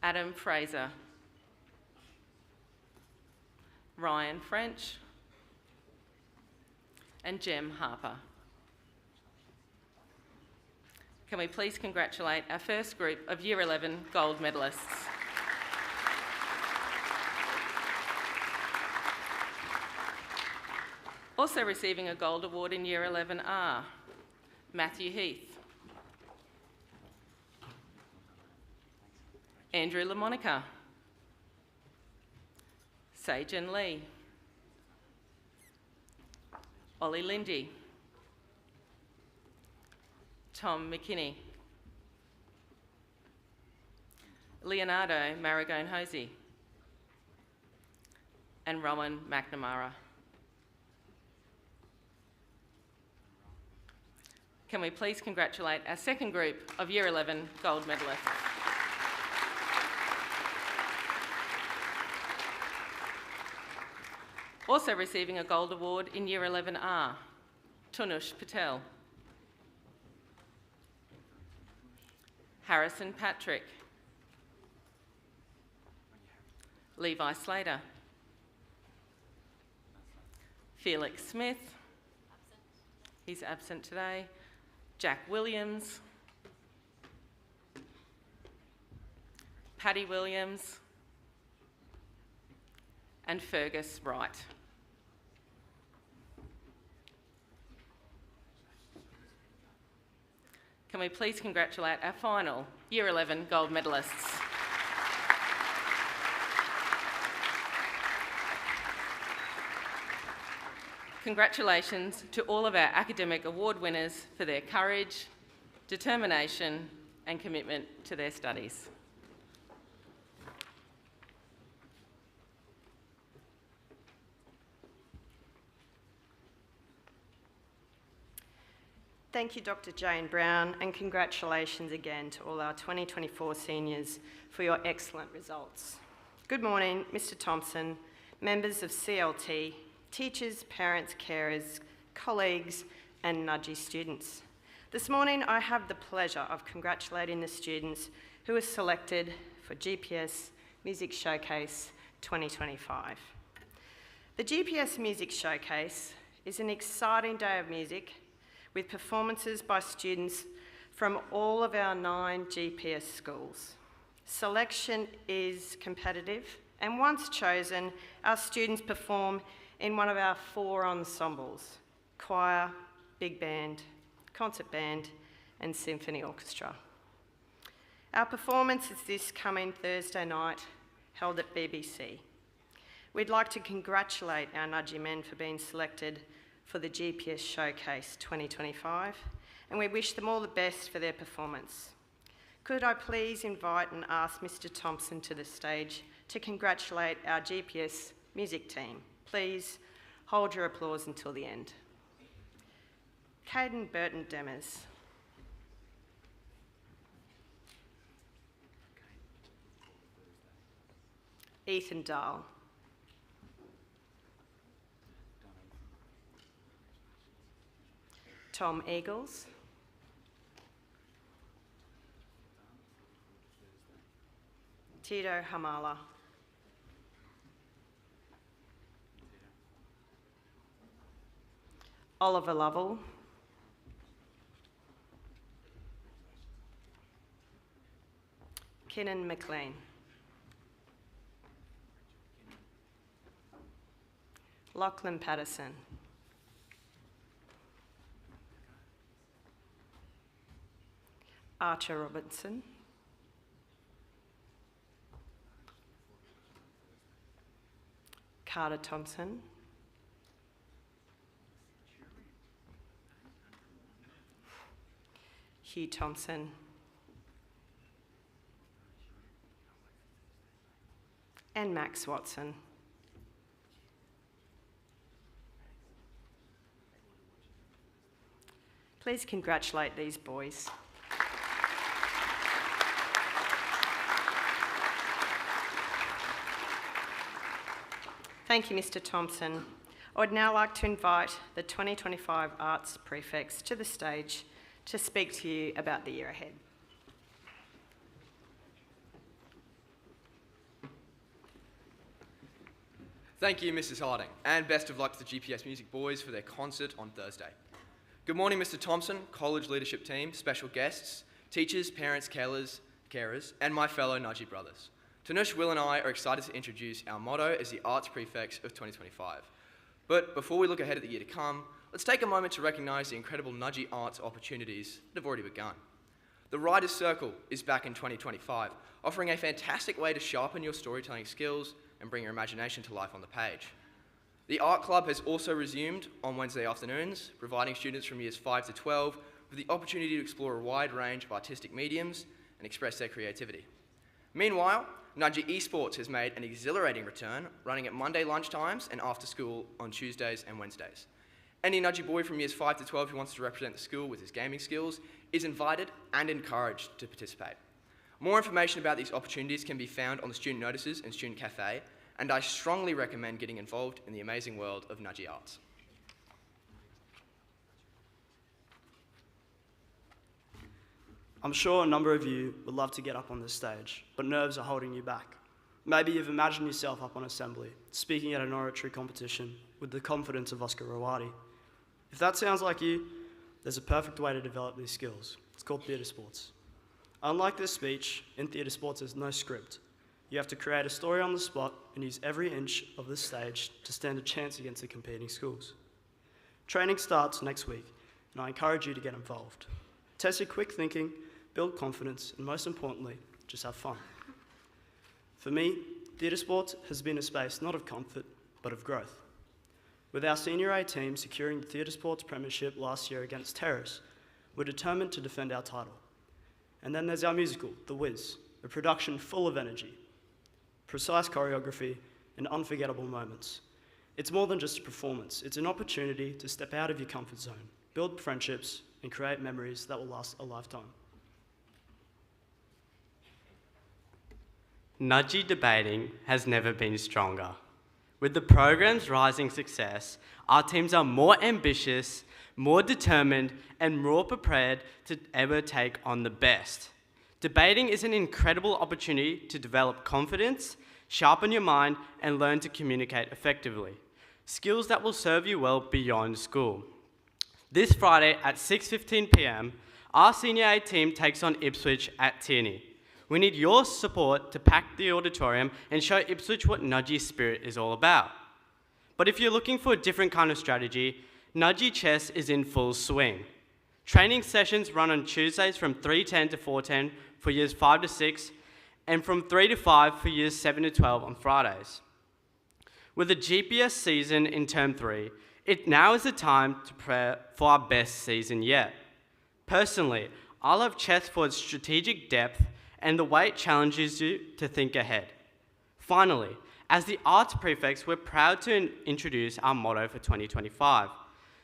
F: Adam Fraser, Ryan French, and Jem Harper. Can we please congratulate our first group of Year 11 gold medalists? Also receiving a gold award in Year 11R, Matthew Heath, Andrew LaMonica, Seijin Lee, Ollie Lindy, Tom McKinney, Leonardo Maragone-Hosey, and Rowan McNamara. Can we please congratulate our second group of Year 11 gold medalists? Also receiving a gold award in Year 11R, Tunush Patel, Harrison Patrick, Levi Slater, Felix Smith, he's absent today, Jack Williams, Paddy Williams, and Fergus Wright. Can we please congratulate our final Year 11 gold medalists? Congratulations to all of our Academic Award winners for their courage, determination, and commitment to their studies.
G: Thank you, Dr. Jane Brown, and congratulations again to all our 2024 seniors for your excellent results. Good morning, Mr. Thompson, members of CLT, teachers, parents, carers, colleagues, and Nudgee students. This morning, I have the pleasure of congratulating the students who were selected for GPS Music Showcase 2025. The GPS Music Showcase is an exciting day of music with performances by students from all of our 9 GPS schools. Selection is competitive, and once chosen, our students perform in one of our 4 ensembles: choir, big band, concert band, and symphony orchestra. Our performance is this coming Thursday night, held at BBC. We'd like to congratulate our Nudgy men for being selected for the GPS Showcase 2025, and we wish them all the best for their performance. Could I please invite and ask Mr. Thompson to the stage to congratulate our GPS music team? Please hold your applause until the end. Caden Burton-Demers. Ethan Dahl. Tom Eagles. Tito Hamala. Oliver Lovell. Kinnan McLean. Lachlan Patterson. Archer Robertson. Carter Thompson. Hugh Thompson. And Max Watson. Please congratulate these boys. Thank you, Mr. Thompson. I would now like to invite the 2025 Arts Prefects to the stage to speak to you about the year ahead.
H: Thank you, Mrs. Harding, and best of luck to the GPS Music Boys for their concert on Thursday. Good morning, Mr. Thompson, college leadership team, special guests, teachers, parents, carers, and my fellow Nudgy brothers. Tanush, Will and I are excited to introduce our motto as the Arts Prefects of 2025. But before we look ahead at the year to come, let's take a moment to recognise the incredible Nudgy arts opportunities that have already begun. The Writers' Circle is back in 2025, offering a fantastic way to sharpen your storytelling skills and bring your imagination to life on the page. The Art Club has also resumed on Wednesday afternoons, providing students from years 5 to 12 with the opportunity to explore a wide range of artistic mediums and express their creativity. Meanwhile, Nudgy Esports has made an exhilarating return, running at Monday lunchtimes and after school on Tuesdays and Wednesdays. Any Nudgy boy from years 5 to 12 who wants to represent the school with his gaming skills is invited and encouraged to participate. More information about these opportunities can be found on the student notices and student cafe, and I strongly recommend getting involved in the amazing world of Nudgy arts.
I: I'm sure a number of you would love to get up on this stage, but nerves are holding you back. Maybe you've imagined yourself up on assembly, speaking at an oratory competition with the confidence of Oscar Rawadi. If that sounds like you, there's a perfect way to develop these skills. It's called theatre sports. Unlike this speech, in theatre sports there's no script. You have to create a story on the spot and use every inch of the stage to stand a chance against the competing schools. Training starts next week, and I encourage you to get involved. Test your quick thinking, build confidence, and most importantly, just have fun. For me, theatre sports has been a space not of comfort, but of growth. With our Senior A team securing the theatre sports premiership last year against Terrace, we're determined to defend our title. And then there's our musical, The Wiz, a production full of energy, precise choreography, and unforgettable moments. It's more than just a performance, it's an opportunity to step out of your comfort zone, build friendships, and create memories that will last a lifetime.
J: Nudgy debating has never been stronger. With the program's rising success, our teams are more ambitious, more determined, and more prepared to ever take on the best. Debating is an incredible opportunity to develop confidence, sharpen your mind, and learn to communicate effectively. Skills that will serve you well beyond school. This Friday at 6:15 p.m, our Senior A team takes on Ipswich at Tierney. We need your support to pack the auditorium and show Ipswich what Nudgy Spirit is all about. But if you're looking for a different kind of strategy, Nudgy Chess is in full swing. Training sessions run on Tuesdays from 3:10 to 4:10 for years 5 to 6, and from 3 to 5 for years 7 to 12 on Fridays. With the GPS season in Term 3, it now is the time to prepare for our best season yet. Personally, I love chess for its strategic depth and the way it challenges you to think ahead. Finally, as the arts prefects, we're proud to introduce our motto for 2025,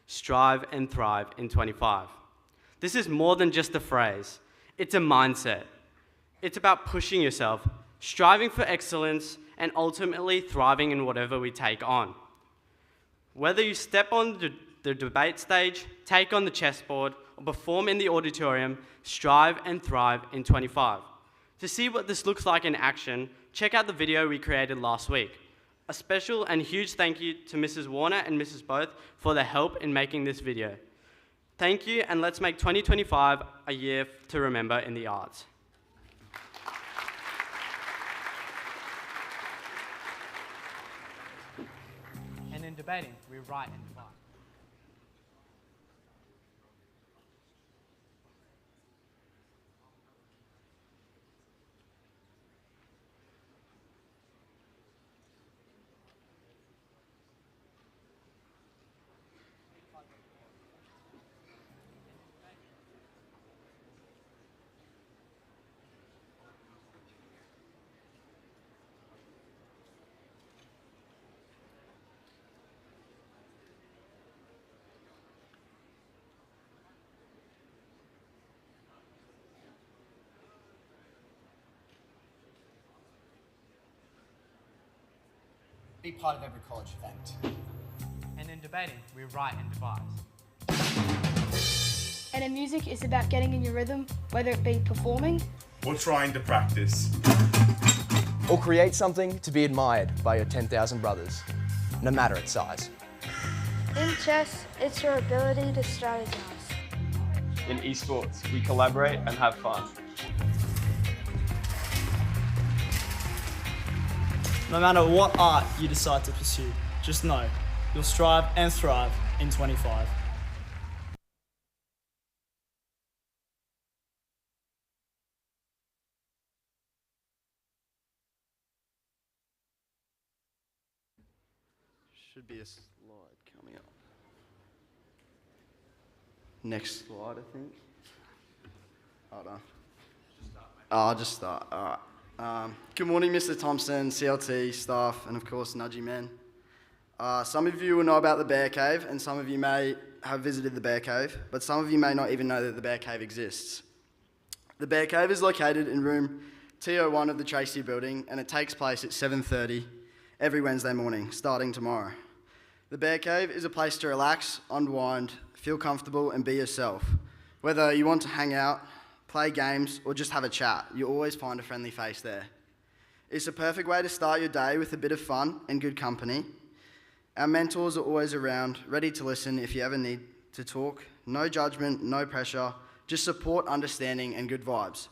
J: Strive and Thrive in 25. This is more than just a phrase, it's a mindset. It's about pushing yourself, striving for excellence, and ultimately thriving in whatever we take on. Whether you step on the debate stage, take on the chessboard, or perform in the auditorium, strive and thrive in 25. To see what this looks like in action, check out the video we created last week. A special and huge thank you to Mrs. Warner and Mrs. Both for their help in making this video. Thank you, and let's make 2025 a year to remember in the arts.
K: And in debating, we write and divide.
L: Be part of every college event.
K: And in debating, we write and devise.
M: And in music, it's about getting in your rhythm, whether it be performing
N: or trying to practice.
L: Or create something to be admired by your 10,000 brothers, no matter its size.
M: In chess, it's your ability to strategize.
O: In esports, we collaborate and have fun.
P: No matter what art you decide to pursue, just know you'll strive and thrive in 25.
I: Should be a slide coming up. Next slide, I think. Hold on. I'll just start. All right. Good morning, Mr. Thompson, CLT, staff, and of course, Nudgy Men. Some of you will know about the Bear Cave, and some of you may have visited the Bear Cave, but some of you may not even know that the Bear Cave exists. The Bear Cave is located in room T01 of the Tracy building, and it takes place at 7:30 every Wednesday morning, starting tomorrow. The Bear Cave is a place to relax, unwind, feel comfortable, and be yourself. Whether you want to hang out, play games, or just have a chat, you always find a friendly face there. It's a perfect way to start your day with a bit of fun and good company. Our mentors are always around, ready to listen if you ever need to talk. No judgment, no pressure, just support, understanding, and good vibes.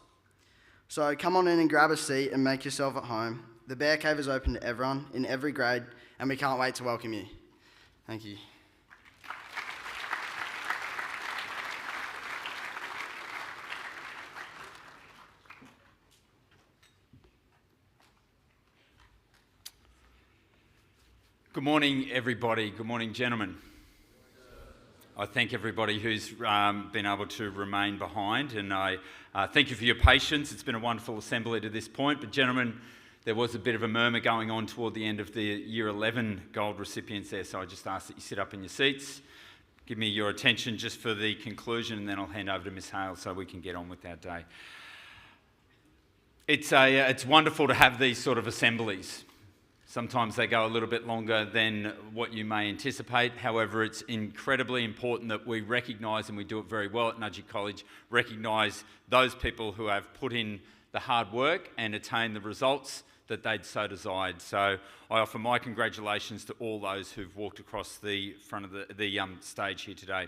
I: So come on in and grab a seat and make yourself at home. The Bear Cave is open to everyone, in every grade, and we can't wait to welcome you. Thank you.
Q: Good morning, everybody. Good morning, gentlemen. I thank everybody who's been able to remain behind, and I thank you for your patience. It's been a wonderful assembly to this point, but gentlemen, there was a bit of a murmur going on toward the end of the Year 11 gold recipients there, so I just ask that you sit up in your seats. Give me your attention just for the conclusion, and then I'll hand over to Miss Hale so we can get on with our day. It's wonderful to have these sort of assemblies. Sometimes they go a little bit longer than what you may anticipate. However, it's incredibly important that we recognise, and we do it very well at Nudgy College, recognise those people who have put in the hard work and attained the results that they'd so desired. So I offer my congratulations to all those who've walked across the front of the stage here today.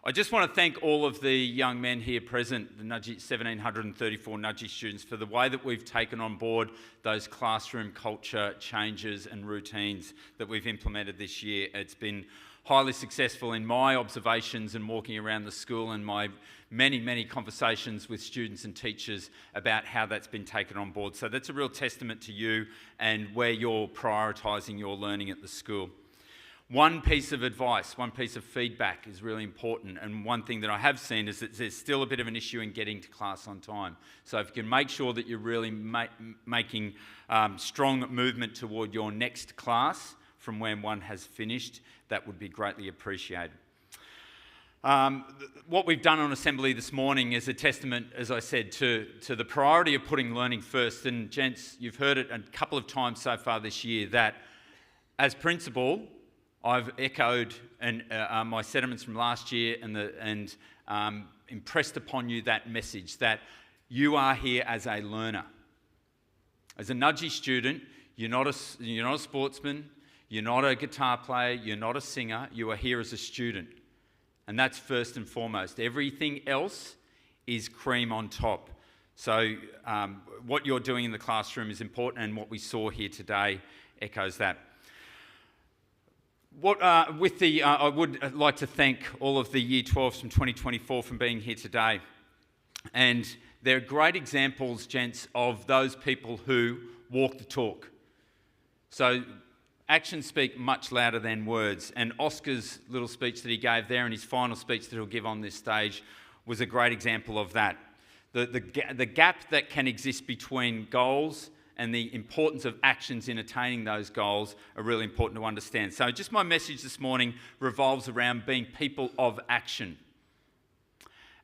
Q: I just want to thank all of the young men here present, the 1,734 Nudgy students, for the way that we've taken on board those classroom culture changes and routines that we've implemented this year. It's been highly successful in my observations and walking around the school and my many, many conversations with students and teachers about how that's been taken on board. So that's a real testament to you and where you're prioritising your learning at the school. One piece of advice, one piece of feedback is really important, and one thing that I have seen is that there's still a bit of an issue in getting to class on time. So if you can make sure that you're really making strong movement toward your next class from when one has finished, that would be greatly appreciated. What we've done on Assembly this morning is a testament, as I said, to the priority of putting learning first. And gents, you've heard it a couple of times so far this year that as principal, I've echoed my sentiments from last year and impressed upon you that message that you are here as a learner. As a Nudgy student, you're not a sportsman, you're not a guitar player, you're not a singer, you are here as a student. And that's first and foremost. Everything else is cream on top. So what you're doing in the classroom is important, and what we saw here today echoes that. I would like to thank all of the Year 12s from 2024 for being here today. And they're great examples, gents, of those people who walk the talk. So actions speak much louder than words. And Oscar's little speech that he gave there and his final speech that he'll give on this stage was a great example of that. The gap that can exist between goals and the importance of actions in attaining those goals are really important to understand. So just my message this morning revolves around being people of action.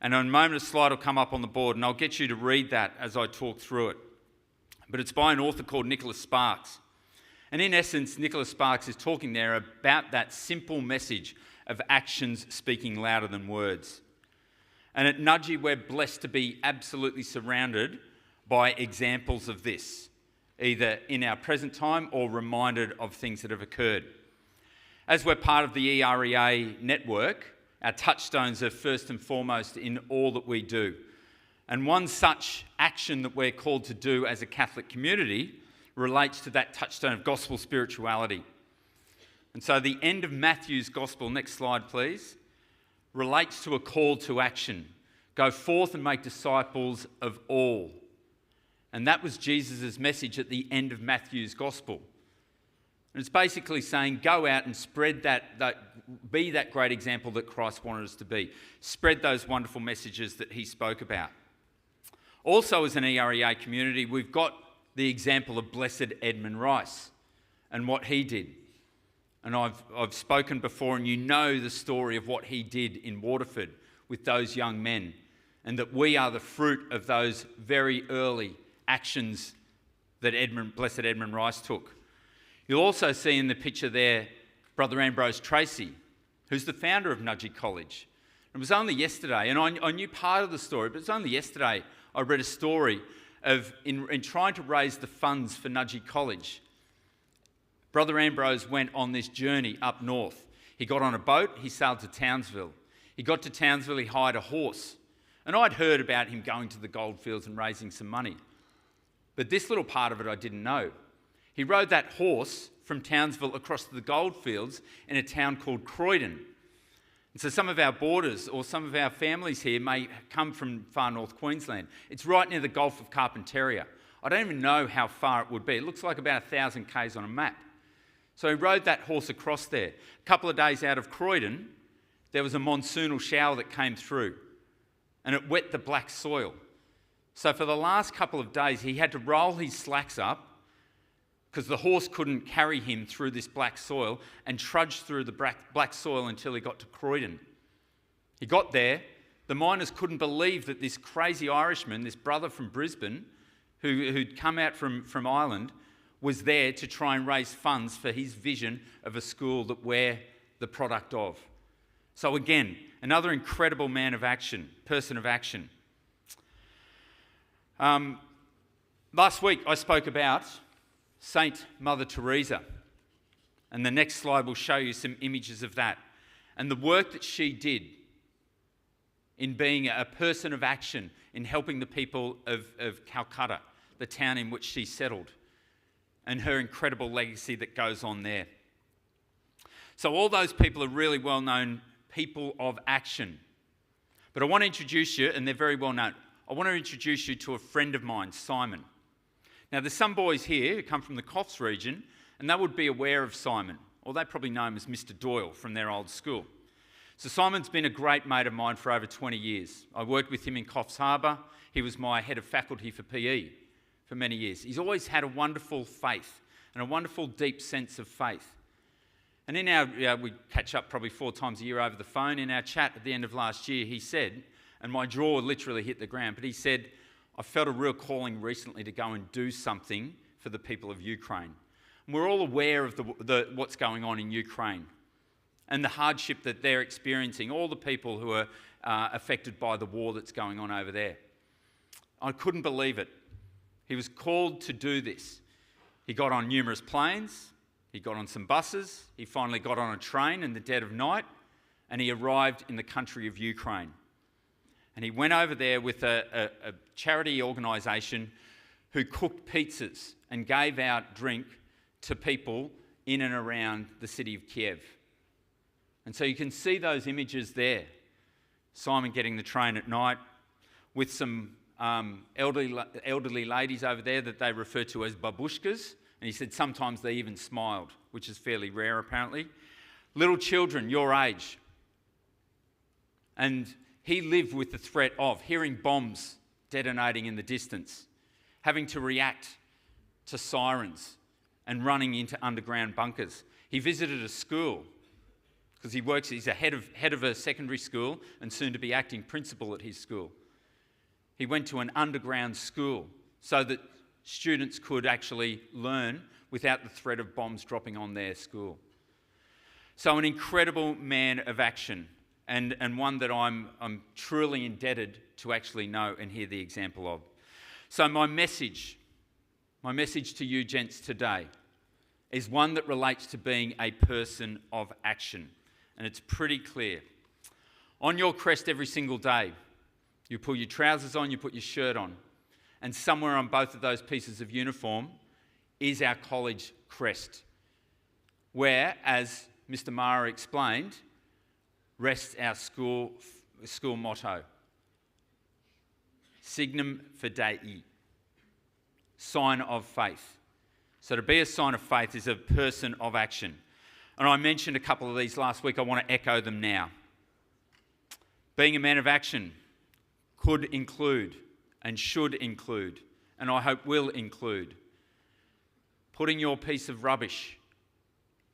Q: And in a moment, a slide will come up on the board, and I'll get you to read that as I talk through it. But it's by an author called Nicholas Sparks. And in essence, Nicholas Sparks is talking there about that simple message of actions speaking louder than words. And at Nudgy, we're blessed to be absolutely surrounded by examples of this, either in our present time or reminded of things that have occurred. As we're part of the EREA network, our touchstones are first and foremost in all that we do. And one such action that we're called to do as a Catholic community relates to that touchstone of gospel spirituality. And so the end of Matthew's gospel, next slide please, relates to a call to action. Go forth and make disciples of all. And that was Jesus' message at the end of Matthew's gospel. And it's basically saying, go out and spread be that great example that Christ wanted us to be. Spread those wonderful messages that he spoke about. Also, as an EREA community, we've got the example of Blessed Edmund Rice and what he did. And I've spoken before, and you know the story of what he did in Waterford with those young men, and that we are the fruit of those very early actions that Blessed Edmund Rice took. You'll also see in the picture there Brother Ambrose Tracy, who's the founder of Nudgy College. It was only yesterday, and I knew part of the story, but it's only yesterday I read a story of in trying to raise the funds for Nudgy College. Brother Ambrose went on this journey up north. He got on a boat, he sailed to Townsville. He got to Townsville, he hired a horse. And I'd heard about him going to the goldfields and raising some money. But this little part of it I didn't know. He rode that horse from Townsville across to the goldfields in a town called Croydon. And so some of our boarders or some of our families here may come from far north Queensland. It's right near the Gulf of Carpentaria. I don't even know how far it would be. It looks like about 1,000 k's on a map. So he rode that horse across there. A couple of days out of Croydon, there was a monsoonal shower that came through, and it wet the black soil. So for the last couple of days, he had to roll his slacks up because the horse couldn't carry him through this black soil, and trudge through the black soil until he got to Croydon. He got there. The miners couldn't believe that this crazy Irishman, this brother from Brisbane, who'd come out from Ireland, was there to try and raise funds for his vision of a school that we're the product of. So again, another incredible man of action, person of action. Last week I spoke about Saint Mother Teresa, and the next slide will show you some images of that and the work that she did in being a person of action, in helping the people of Calcutta, the town in which she settled, and her incredible legacy that goes on there. So all those people are really well-known people of action. But I want to introduce you, and they're very well known, I want to introduce you to a friend of mine, Simon. Now, there's some boys here who come from the Coffs region, and they would be aware of Simon, or they probably know him as Mr. Doyle from their old school. So Simon's been a great mate of mine for over 20 years. I worked with him in Coffs Harbour. He was my head of faculty for PE for many years. He's always had a wonderful faith and a wonderful deep sense of faith. And in our, we catch up probably 4 times a year over the phone. In our chat at the end of last year, he said, and my jaw literally hit the ground, but he said, I felt a real calling recently to go and do something for the people of Ukraine. And we're all aware of what's going on in Ukraine and the hardship that they're experiencing, all the people who are affected by the war that's going on over there. I couldn't believe it. He was called to do this. He got on numerous planes, he got on some buses, he finally got on a train in the dead of night, and he arrived in the country of Ukraine. And he went over there with a charity organisation who cooked pizzas and gave out drink to people in and around the city of Kiev. And so you can see those images there. Simon getting the train at night with some elderly ladies over there that they refer to as babushkas. And he said sometimes they even smiled, which is fairly rare apparently. Little children your age. And he lived with the threat of hearing bombs detonating in the distance, having to react to sirens and running into underground bunkers. He visited a school because he's a head of a secondary school and soon to be acting principal at his school. He went to an underground school so that students could actually learn without the threat of bombs dropping on their school. So an incredible man of action. And one that I'm truly indebted to actually know and hear the example of. So my message to you gents today is one that relates to being a person of action. And it's pretty clear. On your crest every single day, you pull your trousers on, you put your shirt on. And somewhere on both of those pieces of uniform is our college crest, where, as Mr. Mara explained, rests our school motto, Signum Fidei, sign of faith. So to be a sign of faith is a person of action. And I mentioned a couple of these last week, I want to echo them now. Being a man of action could include and should include, and I hope will include, putting your piece of rubbish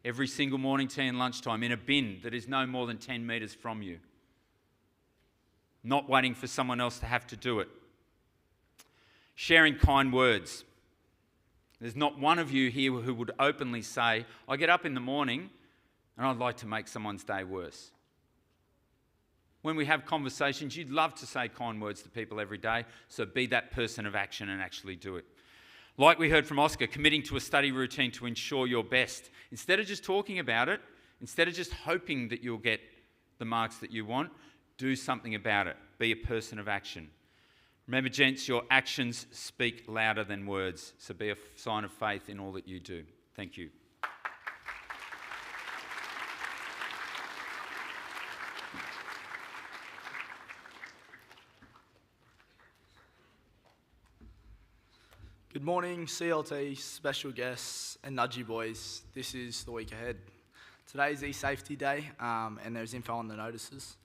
Q: every single morning, tea and lunchtime in a bin that is no more than 10 metres from you. Not waiting for someone else to have to do it. Sharing kind words. There's not one of you here who would openly say, I get up in the morning and I'd like to make someone's day worse. When we have conversations, you'd love to say kind words to people every day, so be that person of action and actually do it. Like we heard from Oscar, committing to a study routine to ensure your best. Instead of just talking about it, instead of just hoping that you'll get the marks that you want, do something about it. Be a person of action. Remember, gents, your actions speak louder than words, so be a sign of faith in all that you do. Thank you.
P: Good morning, CLT, special guests, and Nudgy boys. This is the week ahead. Today is e-safety day, and there's info on the notices.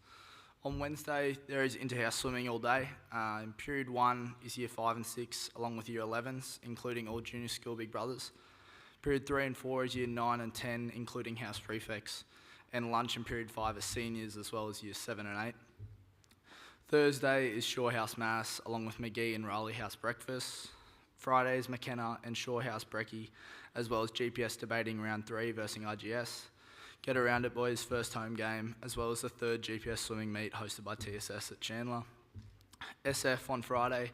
P: On Wednesday, there is inter-house swimming all day. In period 1 is year 5 and 6, along with year 11s, including all junior school big brothers. Period 3 and 4 is year 9 and 10, including house prefects. And lunch in period 5 is seniors, as well as year 7 and 8. Thursday is Shore House Mass, along with McGee and Raleigh House breakfast. Friday is McKenna and Shore House brekkie, as well as GPS debating round 3 versus IGS. Get around it, boys, first home game, as well as the 3rd GPS swimming meet hosted by TSS at Chandler. SF on Friday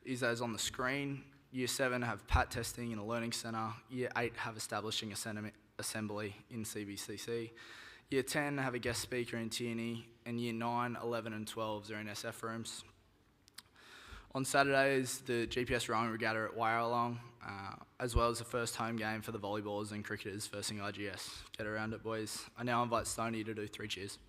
P: is as on the screen. Year 7 have PAT testing in a learning centre. Year 8 have establishing assembly in CBCC. Year 10 have a guest speaker in Tierney, and Year 9, 11 and 12s are in SF rooms. On Saturdays, the GPS rowing regatta at Warralong, as well as the first home game for the volleyballers and cricketers versing IGS. Get around it, boys. I now invite Stoney to do 3 cheers.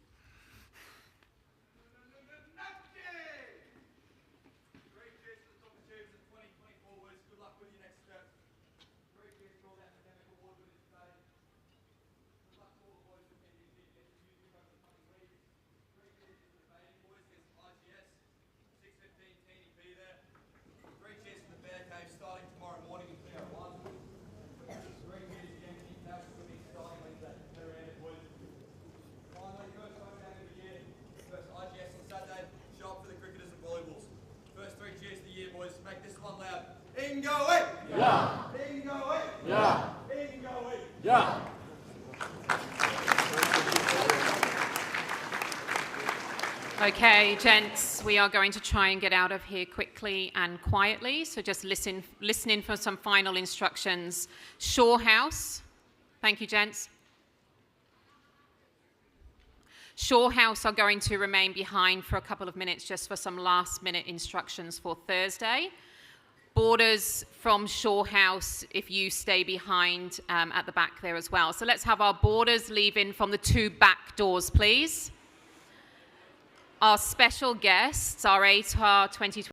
R: Okay, gents, we are going to try and get out of here quickly and quietly, so just listen in for some final instructions. Shaw House, thank you, gents. Shaw House are going to remain behind for a couple of minutes just for some last-minute instructions for Thursday. Boarders from Shaw House, if you stay behind at the back there as well. So let's have our boarders leave in from the 2 back doors, please. Our special guests, our ATAR 2020